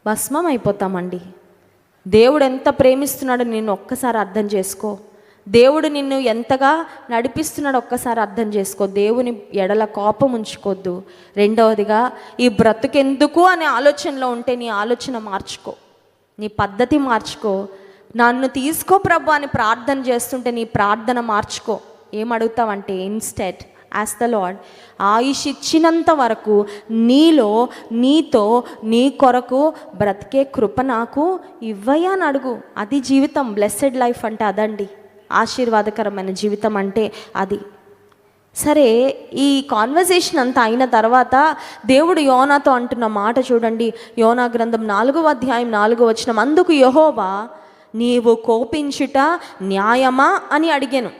భస్మం అయిపోతామండి. దేవుడు ఎంత ప్రేమిస్తున్నాడో నిన్ను ఒక్కసారి అర్థం చేసుకో. దేవుడు నిన్ను ఎంతగా నడిపిస్తున్నాడో ఒక్కసారి అర్థం చేసుకో. దేవుని ఎడల కోపం ఉంచుకోవద్దు. రెండవదిగా, ఈ బ్రతుకెందుకు అనే ఆలోచనలో ఉంటే నీ ఆలోచన మార్చుకో, నీ పద్ధతి మార్చుకో. నన్ను తీసుకో ప్రభు అని ప్రార్థన చేస్తుంటే నీ ప్రార్థన మార్చుకో. ఏమడుగుతావంటే, ఇన్స్టెడ్ యాజ్ ద లార్డ్, ఆయుష్ ఇచ్చినంత వరకు నీలో, నీతో, నీ కొరకు బ్రతికే కృప నాకు ఇవ్వయ్యా అని అడుగు. అది జీవితం. బ్లెస్సెడ్ లైఫ్ అంటే అదండి. ఆశీర్వాదకరమైన జీవితం అంటే అది. సరే, ఈ కాన్వర్సేషన్ అంతా అయిన తర్వాత దేవుడు యోనాతో అంటున్న మాట చూడండి. యోనా గ్రంథం 4వ అధ్యాయం 4వ వచనం, అందుకు యెహోవా నీవు కోపించుట న్యాయమా అని అడిగాను.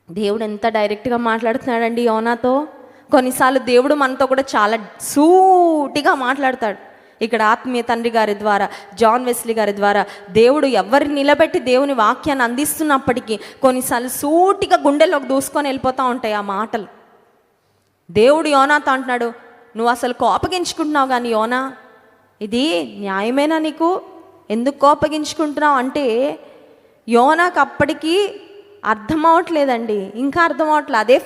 దేవుడు ఎంత డైరెక్ట్గా మాట్లాడుతున్నాడండి యోనాతో. కొన్నిసార్లు దేవుడు మనతో కూడా చాలా సూటిగా మాట్లాడతాడు. ఇక్కడ ఆత్మీయ తండ్రి గారి ద్వారా, జాన్ వెస్లీ గారి ద్వారా దేవుడు ఎవరిని నిలబెట్టి దేవుని వాక్యాన్ని అందిస్తున్నప్పటికీ కొన్నిసార్లు సూటిగా గుండెల్లోకి దూసుకొని వెళ్ళిపోతూ ఉంటాయి ఆ మాటలు. దేవుడు యోనాతో అంటున్నాడు, నువ్వు అసలు కోపగించుకుంటున్నావు కానీ యోనా, ఇది న్యాయమేనా నీకు? ఎందుకు కోపగించుకుంటున్నావు అంటే, యోనాకు అప్పటికీ అర్థం అవ్వట్లేదండి, ఇంకా అర్థం అవ్వట్లేదు. అదే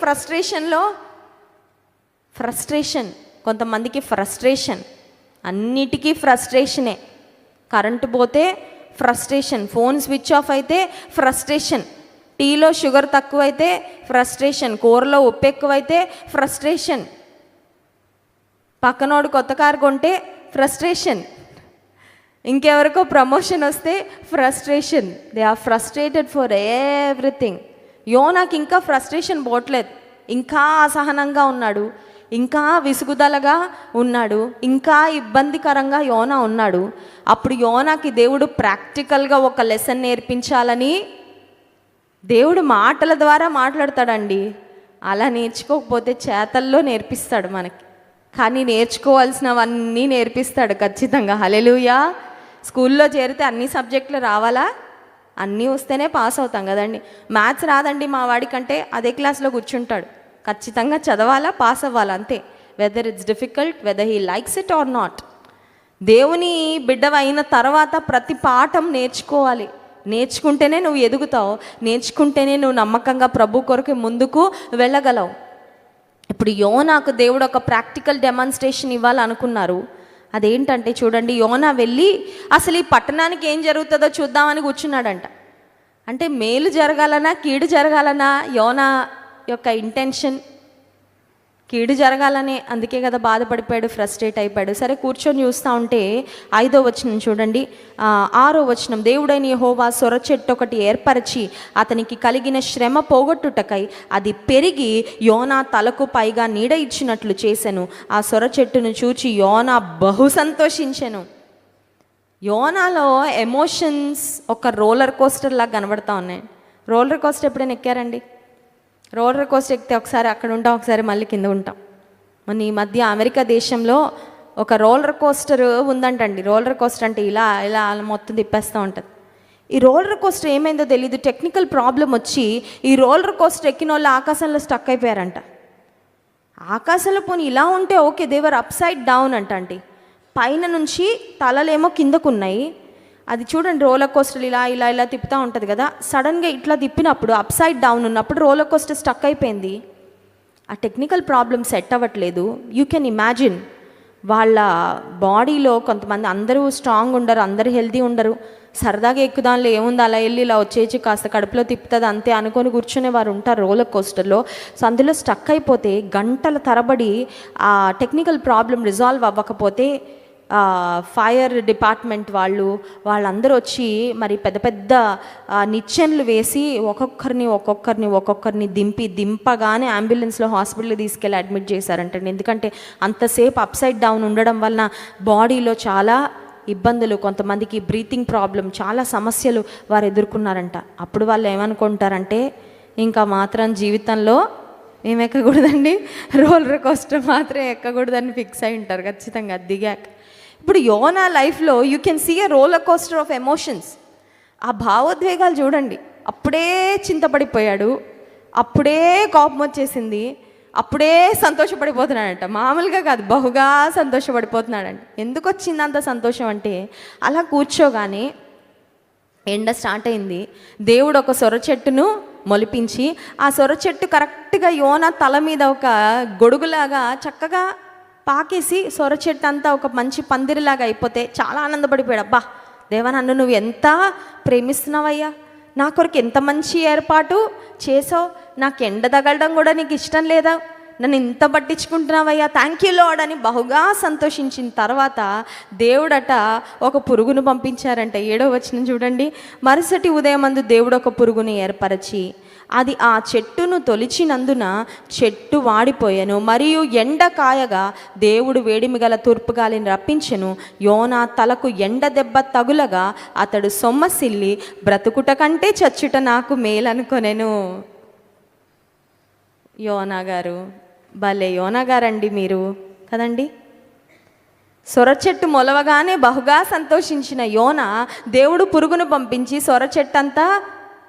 ఫ్రస్ట్రేషన్. కొంతమందికి ఫ్రస్ట్రేషన్, అన్నిటికీ ఫ్రస్ట్రేషనే. కరెంటు పోతే ఫ్రస్ట్రేషన్, ఫోన్ స్విచ్ ఆఫ్ అయితే ఫ్రస్ట్రేషన్, టీలో షుగర్ తక్కువైతే ఫ్రస్ట్రేషన్, కూరలో ఉప్పు ఎక్కువైతే ఫ్రస్ట్రేషన్, పక్కనోడు కొత్త కారు కొంటే ఫ్రస్ట్రేషన్, ఇంకెవరికో ప్రమోషన్ వస్తే frustration. They are frustrated for everything. యోనాకి ఇంకా ఫ్రస్ట్రేషన్ పోవట్లేదు, ఇంకా అసహనంగా ఉన్నాడు, ఇంకా విసుగుదలగా ఉన్నాడు, ఇంకా ఇబ్బందికరంగా యోనా ఉన్నాడు. అప్పుడు యోనాకి దేవుడు ప్రాక్టికల్గా ఒక లెసన్ నేర్పించాలని దేవుడు మాటల ద్వారా మాట్లాడతాడండి. అలా నేర్చుకోకపోతే చేతల్లో నేర్పిస్తాడు మనకి, కానీ నేర్చుకోవాల్సినవన్నీ నేర్పిస్తాడు ఖచ్చితంగా. హల్లెలూయా. స్కూల్లో చేరితే అన్ని సబ్జెక్టులు రావాలా? అన్నీ వస్తేనే పాస్ అవుతాం కదండి. మ్యాథ్స్ రాదండి మా వాడికంటే అదే క్లాస్లో కూర్చుంటాడు, ఖచ్చితంగా చదవాలా, పాస్ అవ్వాలా, అంతే. Whether it's difficult, whether he likes it or not. దేవుని బిడ్డవైన తర్వాత ప్రతి పాఠం నేర్చుకోవాలి. నేర్చుకుంటేనే నువ్వు ఎదుగుతావు, నేర్చుకుంటేనే నువ్వు నమ్మకంగా ప్రభు కొరకు ముందుకు వెళ్ళగలవు. ఇప్పుడు యోనాకు దేవుడు ఒక ప్రాక్టికల్ డెమాన్స్ట్రేషన్ ఇవ్వాలనుకున్నారు. అదేంటంటే చూడండి, యోనా వెళ్ళి అసలు ఈ పట్టణానికి ఏం జరుగుతుందో చూద్దామని కూర్చున్నాడంట. అంటే మేలు జరగాలనా కీడు జరగాలనా? యోనా యొక్క ఇంటెన్షన్ కీడు జరగాలనే, అందుకే కదా బాధపడిపోయాడు, ఫ్రస్ట్రేట్ అయిపోయాడు. సరే కూర్చొని చూస్తూ ఉంటే 5వ వచనం చూడండి, 6వ వచనం, దేవుడైన యెహోవా సొర చెట్టు ఒకటి ఏర్పరిచి అతనికి కలిగిన శ్రమ పోగొట్టుటకై అది పెరిగి యోనా తలకు పైగా నీడ ఇచ్చినట్లు చేసెను. ఆ సొర చెట్టును చూచి యోనా బహు సంతోషించెను. యోనాలో ఎమోషన్స్ ఒక రోలర్ కోస్టర్ లాగా కనబడతా ఉన్నాయి. రోలర్ కోస్టర్ ఎప్పుడైనా ఎక్కారండి? రోలర్ కోస్టర్ ఎక్కితే ఒకసారి అక్కడ ఉంటాం, ఒకసారి మళ్ళీ కింద ఉంటాం. మన ఈ మధ్య అమెరికా దేశంలో ఒక రోలర్ కోస్టర్ ఉందంటండి. రోలర్ కోస్టర్ అంటే ఇలా ఇలా మొత్తం తిప్పేస్తూ ఉంటుంది. ఈ రోలర్ కోస్టర్ ఏమైందో తెలీదు, టెక్నికల్ ప్రాబ్లం వచ్చి ఈ రోలర్ కోస్టర్ ఎక్కిన వాళ్ళు ఆకాశంలో స్టక్ అయిపోయారంట. ఆకాశంలో పోనీ ఇలా ఉంటే ఓకే, దేవర్ అప్ సైడ్ డౌన్ అంటండి. పైన నుంచి తలలేమో కిందకు ఉన్నాయి. అది చూడండి, రోలర్ కోస్టర్ ఇలా ఇలా ఇలా తిప్పుతూ ఉంటుంది కదా, సడన్గా ఇట్లా తిప్పినప్పుడు అప్ సైడ్ డౌన్ ఉన్నప్పుడు రోలర్ కోస్టర్ స్టక్ అయిపోయింది. ఆ టెక్నికల్ ప్రాబ్లం సెట్ అవ్వట్లేదు. యూ కెన్ ఇమాజిన్ వాళ్ళ బాడీలో కొంతమంది, అందరూ స్ట్రాంగ్ ఉండరు, అందరూ హెల్తీ ఉండరు. సరదాగా ఎక్కుదానిలో ఏముంది, అలా వెళ్ళి ఇలా వచ్చేసి కాస్త కడుపులో తిప్పుతుంది అంతే అనుకొని కూర్చునే వారు ఉంటారు రోలర్ కోస్టర్లో. సో అందులో స్టక్ అయిపోతే గంటల తరబడి ఆ టెక్నికల్ ప్రాబ్లం రిజాల్వ్ అవ్వకపోతే ఫైర్ డిపార్ట్మెంట్ వాళ్ళందరూ వచ్చి మరి పెద్ద పెద్ద నిచ్చెనలు వేసి ఒక్కొక్కరిని దింపగానే అంబులెన్స్లో హాస్పిటల్కి తీసుకెళ్ళి అడ్మిట్ చేశారంటండి. ఎందుకంటే అంతసేపు అప్ సైడ్ డౌన్ ఉండడం వలన బాడీలో చాలా ఇబ్బందులు, కొంతమందికి బ్రీతింగ్ ప్రాబ్లం, చాలా సమస్యలు వారు ఎదుర్కొన్నారంట. అప్పుడు వాళ్ళు ఏమనుకుంటారంటే ఇంకా మాత్రం జీవితంలో ఏం ఎక్కకూడదండి, రోలర్ కోస్టర్ మాత్రం ఎక్కకూడదని ఫిక్స్ అయి ఉంటారు ఖచ్చితంగా దిగాక. ఇప్పుడు యోనా లైఫ్లో you can see a roller coaster of emotions. ఆ భావోద్వేగాలు చూడండి. అప్పుడే చింతపడిపోయాడు, అప్పుడే కోపం వచ్చేసింది, అప్పుడే సంతోషపడిపోతున్నాడంట. మామూలుగా కాదు, బహుగా సంతోషపడిపోతున్నాడంట. ఎందుకు వచ్చింది అంత సంతోషం అంటే, అలా కూర్చోగానే ఎండ స్టార్ట్ అయింది. దేవుడు ఒక సొర చెట్టును మొలిపించి, ఆ సొర చెట్టు కరెక్ట్గా యోనా తల మీద ఒక గొడుగులాగా చక్కగా పాకేసి సొర చెట్టు అంతా ఒక మంచి పందిరిలాగా అయిపోతే చాలా ఆనందపడిపోయాడు. అబ్బా దేవా, నన్ను నువ్వు ఎంత ప్రేమిస్తున్నావయ్యా, నా కొరకు ఎంత మంచి ఏర్పాటు చేసావు, నాకు ఎండ తగలడం కూడా నీకు ఇష్టం లేదా, నన్ను ఇంత పట్టించుకుంటున్నావయ్యా, థ్యాంక్ యూ లార్డ్ అని బహుగా సంతోషించిన తర్వాత దేవుడట ఒక పురుగును పంపించారంట. 7వ వచనం చూడండి. మరుసటి ఉదయమందు దేవుడు ఒక పురుగుని ఏర్పరచి అది ఆ చెట్టును తొలిచినందున చెట్టు వాడిపోయాను, మరియు ఎండ కాయగా దేవుడు వేడిమి గల తూర్పు గాలిని రప్పించెను. యోనా తలకు ఎండ దెబ్బ తగులగా అతడు సొమ్మసిల్లి బ్రతుకుట కంటే చచ్చుట నాకు మేలనుకొనెను. యోనా గారు భలే యోనా గారండి మీరు కదండి. సొర చెట్టు మొలవగానే బహుగా సంతోషించిన యోనా దేవుడు పురుగును పంపించి సొర చెట్టు అంతా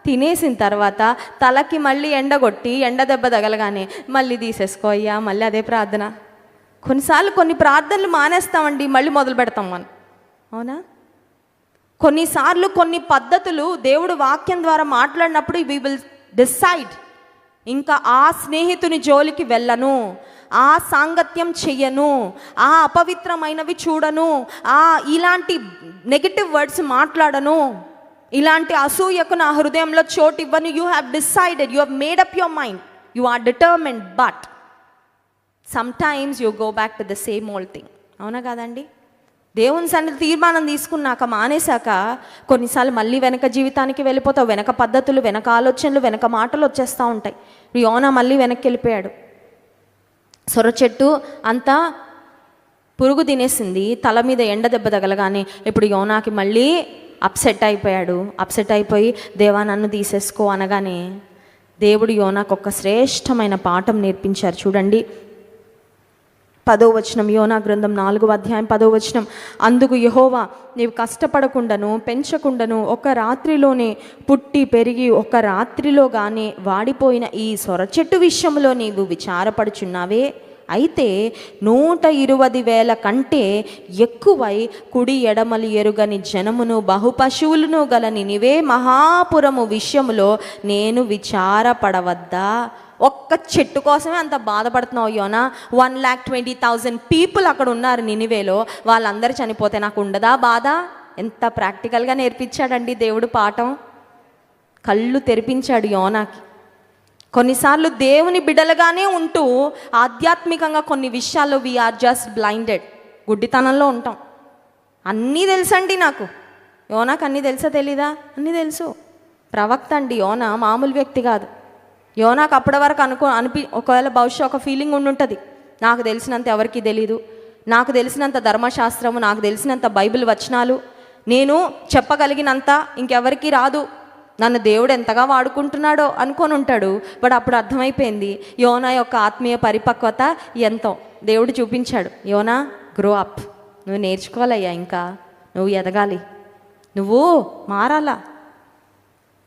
తినేసిన తర్వాత తలకి మళ్ళీ ఎండగొట్టి ఎండ దెబ్బ తగలగానే మళ్ళీ తీసేసుకో అయ్యా, మళ్ళీ అదే ప్రార్థన. కొన్నిసార్లు కొన్ని ప్రార్థనలు మానేస్తామండి, మళ్ళీ మొదలు పెడతాం మనం, అవునా? కొన్నిసార్లు కొన్ని పద్ధతులు దేవుడు వాక్యం ద్వారా మాట్లాడినప్పుడు వి విల్ డిసైడ్, ఇంకా ఆ స్నేహితుని జోలికి వెళ్ళను, ఆ సాంగత్యం చెయ్యను, ఆ అపవిత్రమైనవి చూడను, ఇలాంటి నెగిటివ్ వర్డ్స్ మాట్లాడను, ఇలాంటి అసూయకు నా హృదయంలో చోటు ఇవ్వను. You have decided, you have made up your mind, you are determined, but sometimes you go back to the same old thing. అవునా కాదండి? దేవుని సన్నిధి తీర్మానం తీసుకున్నాక మానేశాక కొన్నిసార్లు మళ్ళీ వెనక జీవితానికి వెళ్ళిపోతావు. వెనక పద్ధతులు, వెనక ఆలోచనలు, వెనక మాటలు వచ్చేస్తూ ఉంటాయి. యోనా మళ్ళీ వెనక్కి వెళ్ళిపోయాడు. సొర చెట్టు అంతా పురుగు తినేసింది, తల మీద ఎండ దెబ్బ తగలగానే ఇప్పుడు యోనాకి మళ్ళీ అప్సెట్ అయిపోయి దేవా నన్ను తీసేసుకో అనగానే దేవుడు యోనాకు ఒక శ్రేష్టమైన పాఠం నేర్పించారు. చూడండి 10వ వచనం, యోనా గ్రంథం 4వ అధ్యాయం 10వ వచనం. అందుకు యెహోవా, నీవు కష్టపడకుండాను పెంచకుండాను ఒక రాత్రిలోనే పుట్టి పెరిగి ఒక రాత్రిలోగానే వాడిపోయిన ఈ సొర చెట్టు విషయంలో నీవు విచారపడుచున్నావే, అయితే 120,000 కంటే ఎక్కువై కుడి ఎడమలు ఎరుగని జనమును బహు పశువులను గల నినివే మహాపురము విషయములో నేను విచారపడవద్దా? ఒక్క చెట్టు కోసమే అంత బాధపడుతున్నావు యోనా. 1,20,000 పీపుల్ అక్కడ ఉన్నారు నినివేలో, వాళ్ళందరూ చనిపోతే నాకు ఉండదా బాధ? ఎంత ప్రాక్టికల్గా నేర్పించాడండి దేవుడు పాఠం. కళ్ళు తెరిపించాడు యోనాకి. కొన్నిసార్లు దేవుని బిడ్డలుగానే ఉంటూ ఆధ్యాత్మికంగా కొన్ని విషయాల్లో వీఆర్ జస్ట్ బ్లైండెడ్, గుడ్డితనంలో ఉంటాం. అన్నీ తెలుసండి నాకు. యోనాకు అన్నీ తెలుసా తెలీదా? అన్నీ తెలుసు. ప్రవక్త అండి యోనా, మామూలు వ్యక్తి కాదు. యోనాకు అప్పటి వరకు ఒకవేళ బహుశా ఒక ఫీలింగ్ ఉండుంటుంది, నాకు తెలిసినంత ఎవరికి తెలీదు, నాకు తెలిసినంత ధర్మశాస్త్రము, నాకు తెలిసినంత బైబిల్ వచనాలు నేను చెప్పగలిగినంత ఇంకెవరికి రాదు, నన్ను దేవుడు ఎంతగా వాడుకుంటున్నాడో అనుకొని ఉంటాడు. బట్ అప్పుడు అర్థమైపోయింది యోనా యొక్క ఆత్మీయ పరిపక్వత ఎంతో. దేవుడు చూపించాడు, యోనా గ్రో అప్, నువ్వు నేర్చుకోవాలయ్యా, ఇంకా నువ్వు ఎదగాలి, నువ్వు మారాలా,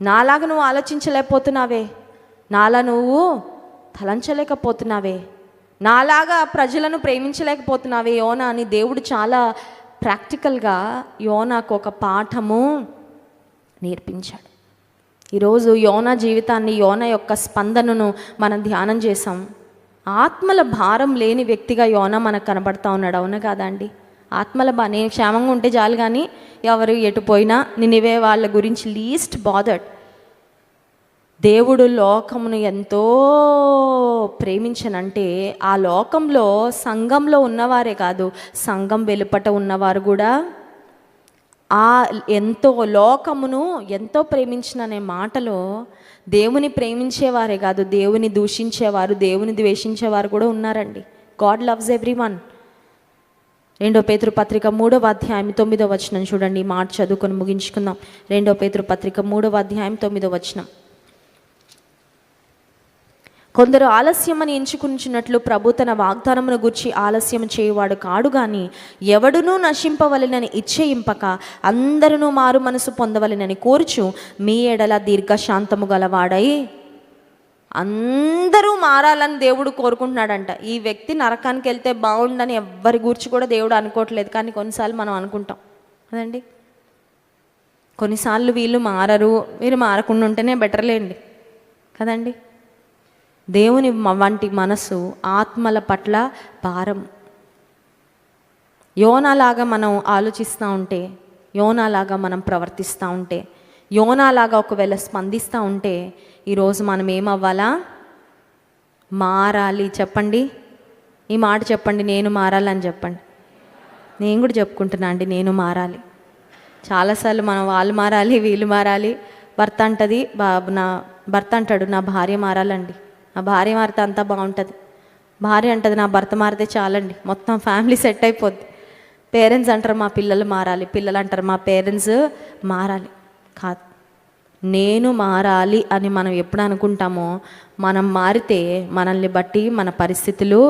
నాలాగా నువ్వు ఆలోచించలేకపోతున్నావే, నాలా నువ్వు తలంచలేకపోతున్నావే, నాలాగా ప్రజలను ప్రేమించలేకపోతున్నావే యోనా అని దేవుడు చాలా ప్రాక్టికల్గా యోనాకు ఒక పాఠము నేర్పించాడు. ఈరోజు యోనా జీవితాన్ని, యోనా యొక్క స్పందనను మనం ధ్యానం చేసాం. ఆత్మల భారం లేని వ్యక్తిగా యోనా మనకు కనబడతా ఉన్నాడు. అవునా కాదా అండి? ఆత్మల నేను క్షేమంగా ఉంటే చాలు, కానీ ఎవరు ఎటు పోయినా నినివే వాళ్ళ గురించి లీస్ట్ బాదర్డ్. దేవుడు లోకమును ఎంతో ప్రేమించనంటే ఆ లోకంలో సంఘంలో ఉన్నవారే కాదు, సంఘం వెలుపట ఉన్నవారు కూడా లోకమును ఎంతో ప్రేమించిన మాటలో దేవుని ప్రేమించేవారే కాదు, దేవుని దూషించేవారు, దేవుని ద్వేషించేవారు కూడా ఉన్నారండి. God loves everyone. 2 పేతురు పత్రిక 3వ అధ్యాయం 9వ వచనం చూడండి. మాట చదువుకొని ముగించుకుందాం. 2 పేతురు పత్రిక 3వ అధ్యాయం 9వ వచనం. కొందరు ఆలస్యమని ఎంచుకుంటున్నట్లు ప్రభు తన వాగ్దానమును గూర్చి ఆలస్యం చేయువాడు కాడు గాని ఎవడునూ నశింపవలెనని ఇచ్ఛయింపక అందరూ మారు మనసు పొందవలెనని కోరుచు మీ ఎడల దీర్ఘశాంతము గలవాడై. అందరూ మారాలని దేవుడు కోరుకుంటున్నాడంట. ఈ వ్యక్తి నరకానికి వెళ్తే బాగుండని ఎవ్వరి గురించి కూడా దేవుడు అనుకోవట్లేదు, కానీ కొన్నిసార్లు మనం అనుకుంటాం కదండి. కొన్నిసార్లు వీళ్ళు మారరు, వీరు మారకుండా ఉంటేనే బెటర్లేండి కదండి. దేవుని వంటి మనసు ఆత్మల పట్ల భారం. యోనాలాగా మనం ఆలోచిస్తూ ఉంటే, యోనాలాగా మనం ప్రవర్తిస్తూ ఉంటే, యోనాలాగా ఒకవేళ స్పందిస్తూ ఉంటే ఈరోజు మనం ఏమవ్వాలా? మారాలి. చెప్పండి, ఈ మాట చెప్పండి, నేను మారాలని చెప్పండి. నేను కూడా చెప్పుకుంటున్నా అండి, నేను మారాలి. చాలాసార్లు మనం వాళ్ళు మారాలి, వీళ్ళు మారాలి. భర్త అంటది, నా భర్త అంటాడు నా భార్య మారాలండి, నా భార్య మారితే అంతా బాగుంటుంది. భార్య అంటది నా భర్త మారితే చాలండి, మొత్తం ఫ్యామిలీ సెట్ అయిపోద్ది. పేరెంట్స్ అంటారు మా పిల్లలు మారాలి, పిల్లలు అంటారు మా పేరెంట్స్ మారాలి. కాదు, నేను మారాలి అని మనం ఎప్పుడు అనుకుంటామో మనం మారితే మనల్ని బట్టి మన పరిస్థితులు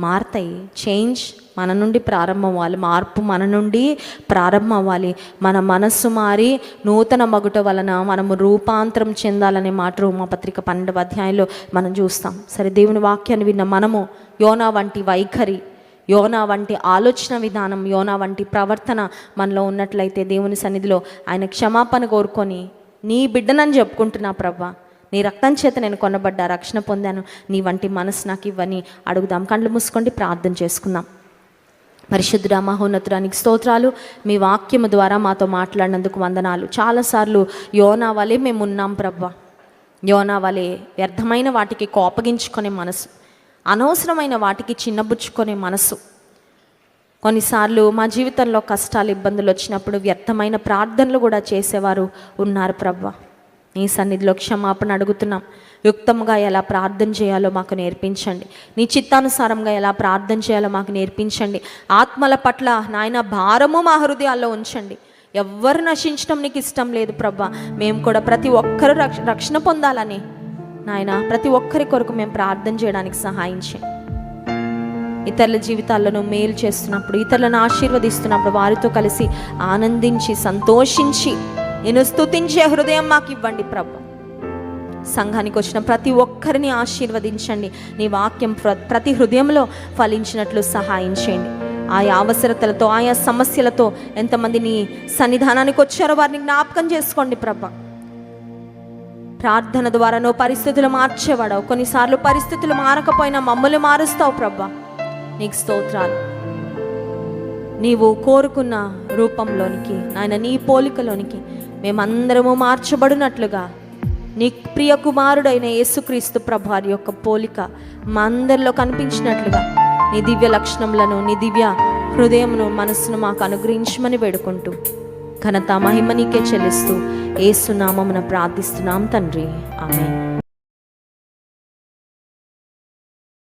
మారుతాయి. చేంజ్ మన నుండి ప్రారంభం అవ్వాలి, మార్పు మన నుండి ప్రారంభం అవ్వాలి. మన మనస్సు మారి నూతన మగుట వలన మనము రూపాంతరం చెందాలనే మాట రోమాపత్రిక 12వ అధ్యాయంలో మనం చూస్తాం. సరే, దేవుని వాక్యాన్ని విన్న మనము యోనా వంటి వైఖరి, యోనా వంటి ఆలోచన విధానం, యోనా వంటి ప్రవర్తన మనలో ఉన్నట్లయితే దేవుని సన్నిధిలో ఆయన క్షమాపణ కోరుకొని, నీ బిడ్డనని చెప్పుకుంటున్నా ప్రభా, నీ రక్తం చేత నేను కొనబడ్డా, రక్షణ పొందాను, నీ వంటి మనసు నాకు ఇవ్వని అడుగుదాం. కళ్ళు మూసుకోండి, ప్రార్థన చేసుకుందాం. పరిశుద్ధుడా మహోన్నతుడానికి స్తోత్రాలు. మీ వాక్యము ద్వారా మాతో మాట్లాడినందుకు వందనాలు. చాలాసార్లు యోనా వలె మేము ఉన్నాం ప్రభా. యోనా వలె వ్యర్థమైన వాటికి కోపగించుకునే మనసు, అనవసరమైన వాటికి చిన్నబుచ్చుకునే మనసు. కొన్నిసార్లు మా జీవితంలో కష్టాలు, ఇబ్బందులు వచ్చినప్పుడు వ్యర్థమైన ప్రార్థనలు కూడా చేసేవారు ఉన్నారు ప్రభా. నీ సన్నిధిలో క్షమాపణ అడుగుతున్నాం. యుక్తంగా ఎలా ప్రార్థన చేయాలో మాకు నేర్పించండి. నీ చిత్తానుసారంగా ఎలా ప్రార్థన చేయాలో మాకు నేర్పించండి. ఆత్మల పట్ల నాయన భారము మా హృదయాల్లో ఉంచండి. ఎవ్వరు నశించడం నీకు ఇష్టం లేదు ప్రభా. మేము కూడా ప్రతి ఒక్కరు రక్షణ పొందాలని నాయన, ప్రతి ఒక్కరి కొరకు మేము ప్రార్థన చేయడానికి సహాయం చేయండి. ఇతరుల జీవితాలను మేలు చేస్తున్నప్పుడు, ఇతరులను ఆశీర్వదిస్తున్నప్పుడు వారితో కలిసి ఆనందించి సంతోషించి నేను స్తుతించే హృదయం మాకు ఇవ్వండి ప్రభా. సంఘానికి వచ్చిన ప్రతి ఒక్కరిని ఆశీర్వదించండి. నీ వాక్యం ప్రతి హృదయంలో ఫలించినట్లు సహాయం చేయండి. ఆయా అవసరతలతో, ఆయా సమస్యలతో ఎంతమంది నీ సన్నిధానానికి వచ్చారో వారిని జ్ఞాపకం చేసుకోండి ప్రభా. ప్రార్థన ద్వారా నువ్వు పరిస్థితులు మార్చేవాడావు. కొన్నిసార్లు పరిస్థితులు మారకపోయినా మమ్మల్ని మారుస్తావు ప్రభా. నీకు స్తోత్రాలు. నీవు కోరుకున్న రూపంలోనికి నాయన, నీ పోలికలోనికి మేమందరము మార్చబడినట్లుగా నీ ప్రియ కుమారుడైన యేసుక్రీస్తు ప్రభువారి యొక్క పోలిక మా అందరిలో కనిపించినట్లుగా నీ దివ్య లక్షణములను, నీ దివ్య హృదయమును, మనస్సును మాకు అనుగ్రహించమని వేడుకుంటూ ఘనత మహిమ నీకే చెల్లిస్తూ యేసు నామమున ప్రార్థిస్తున్నాం తండ్రి. ఆమేన్.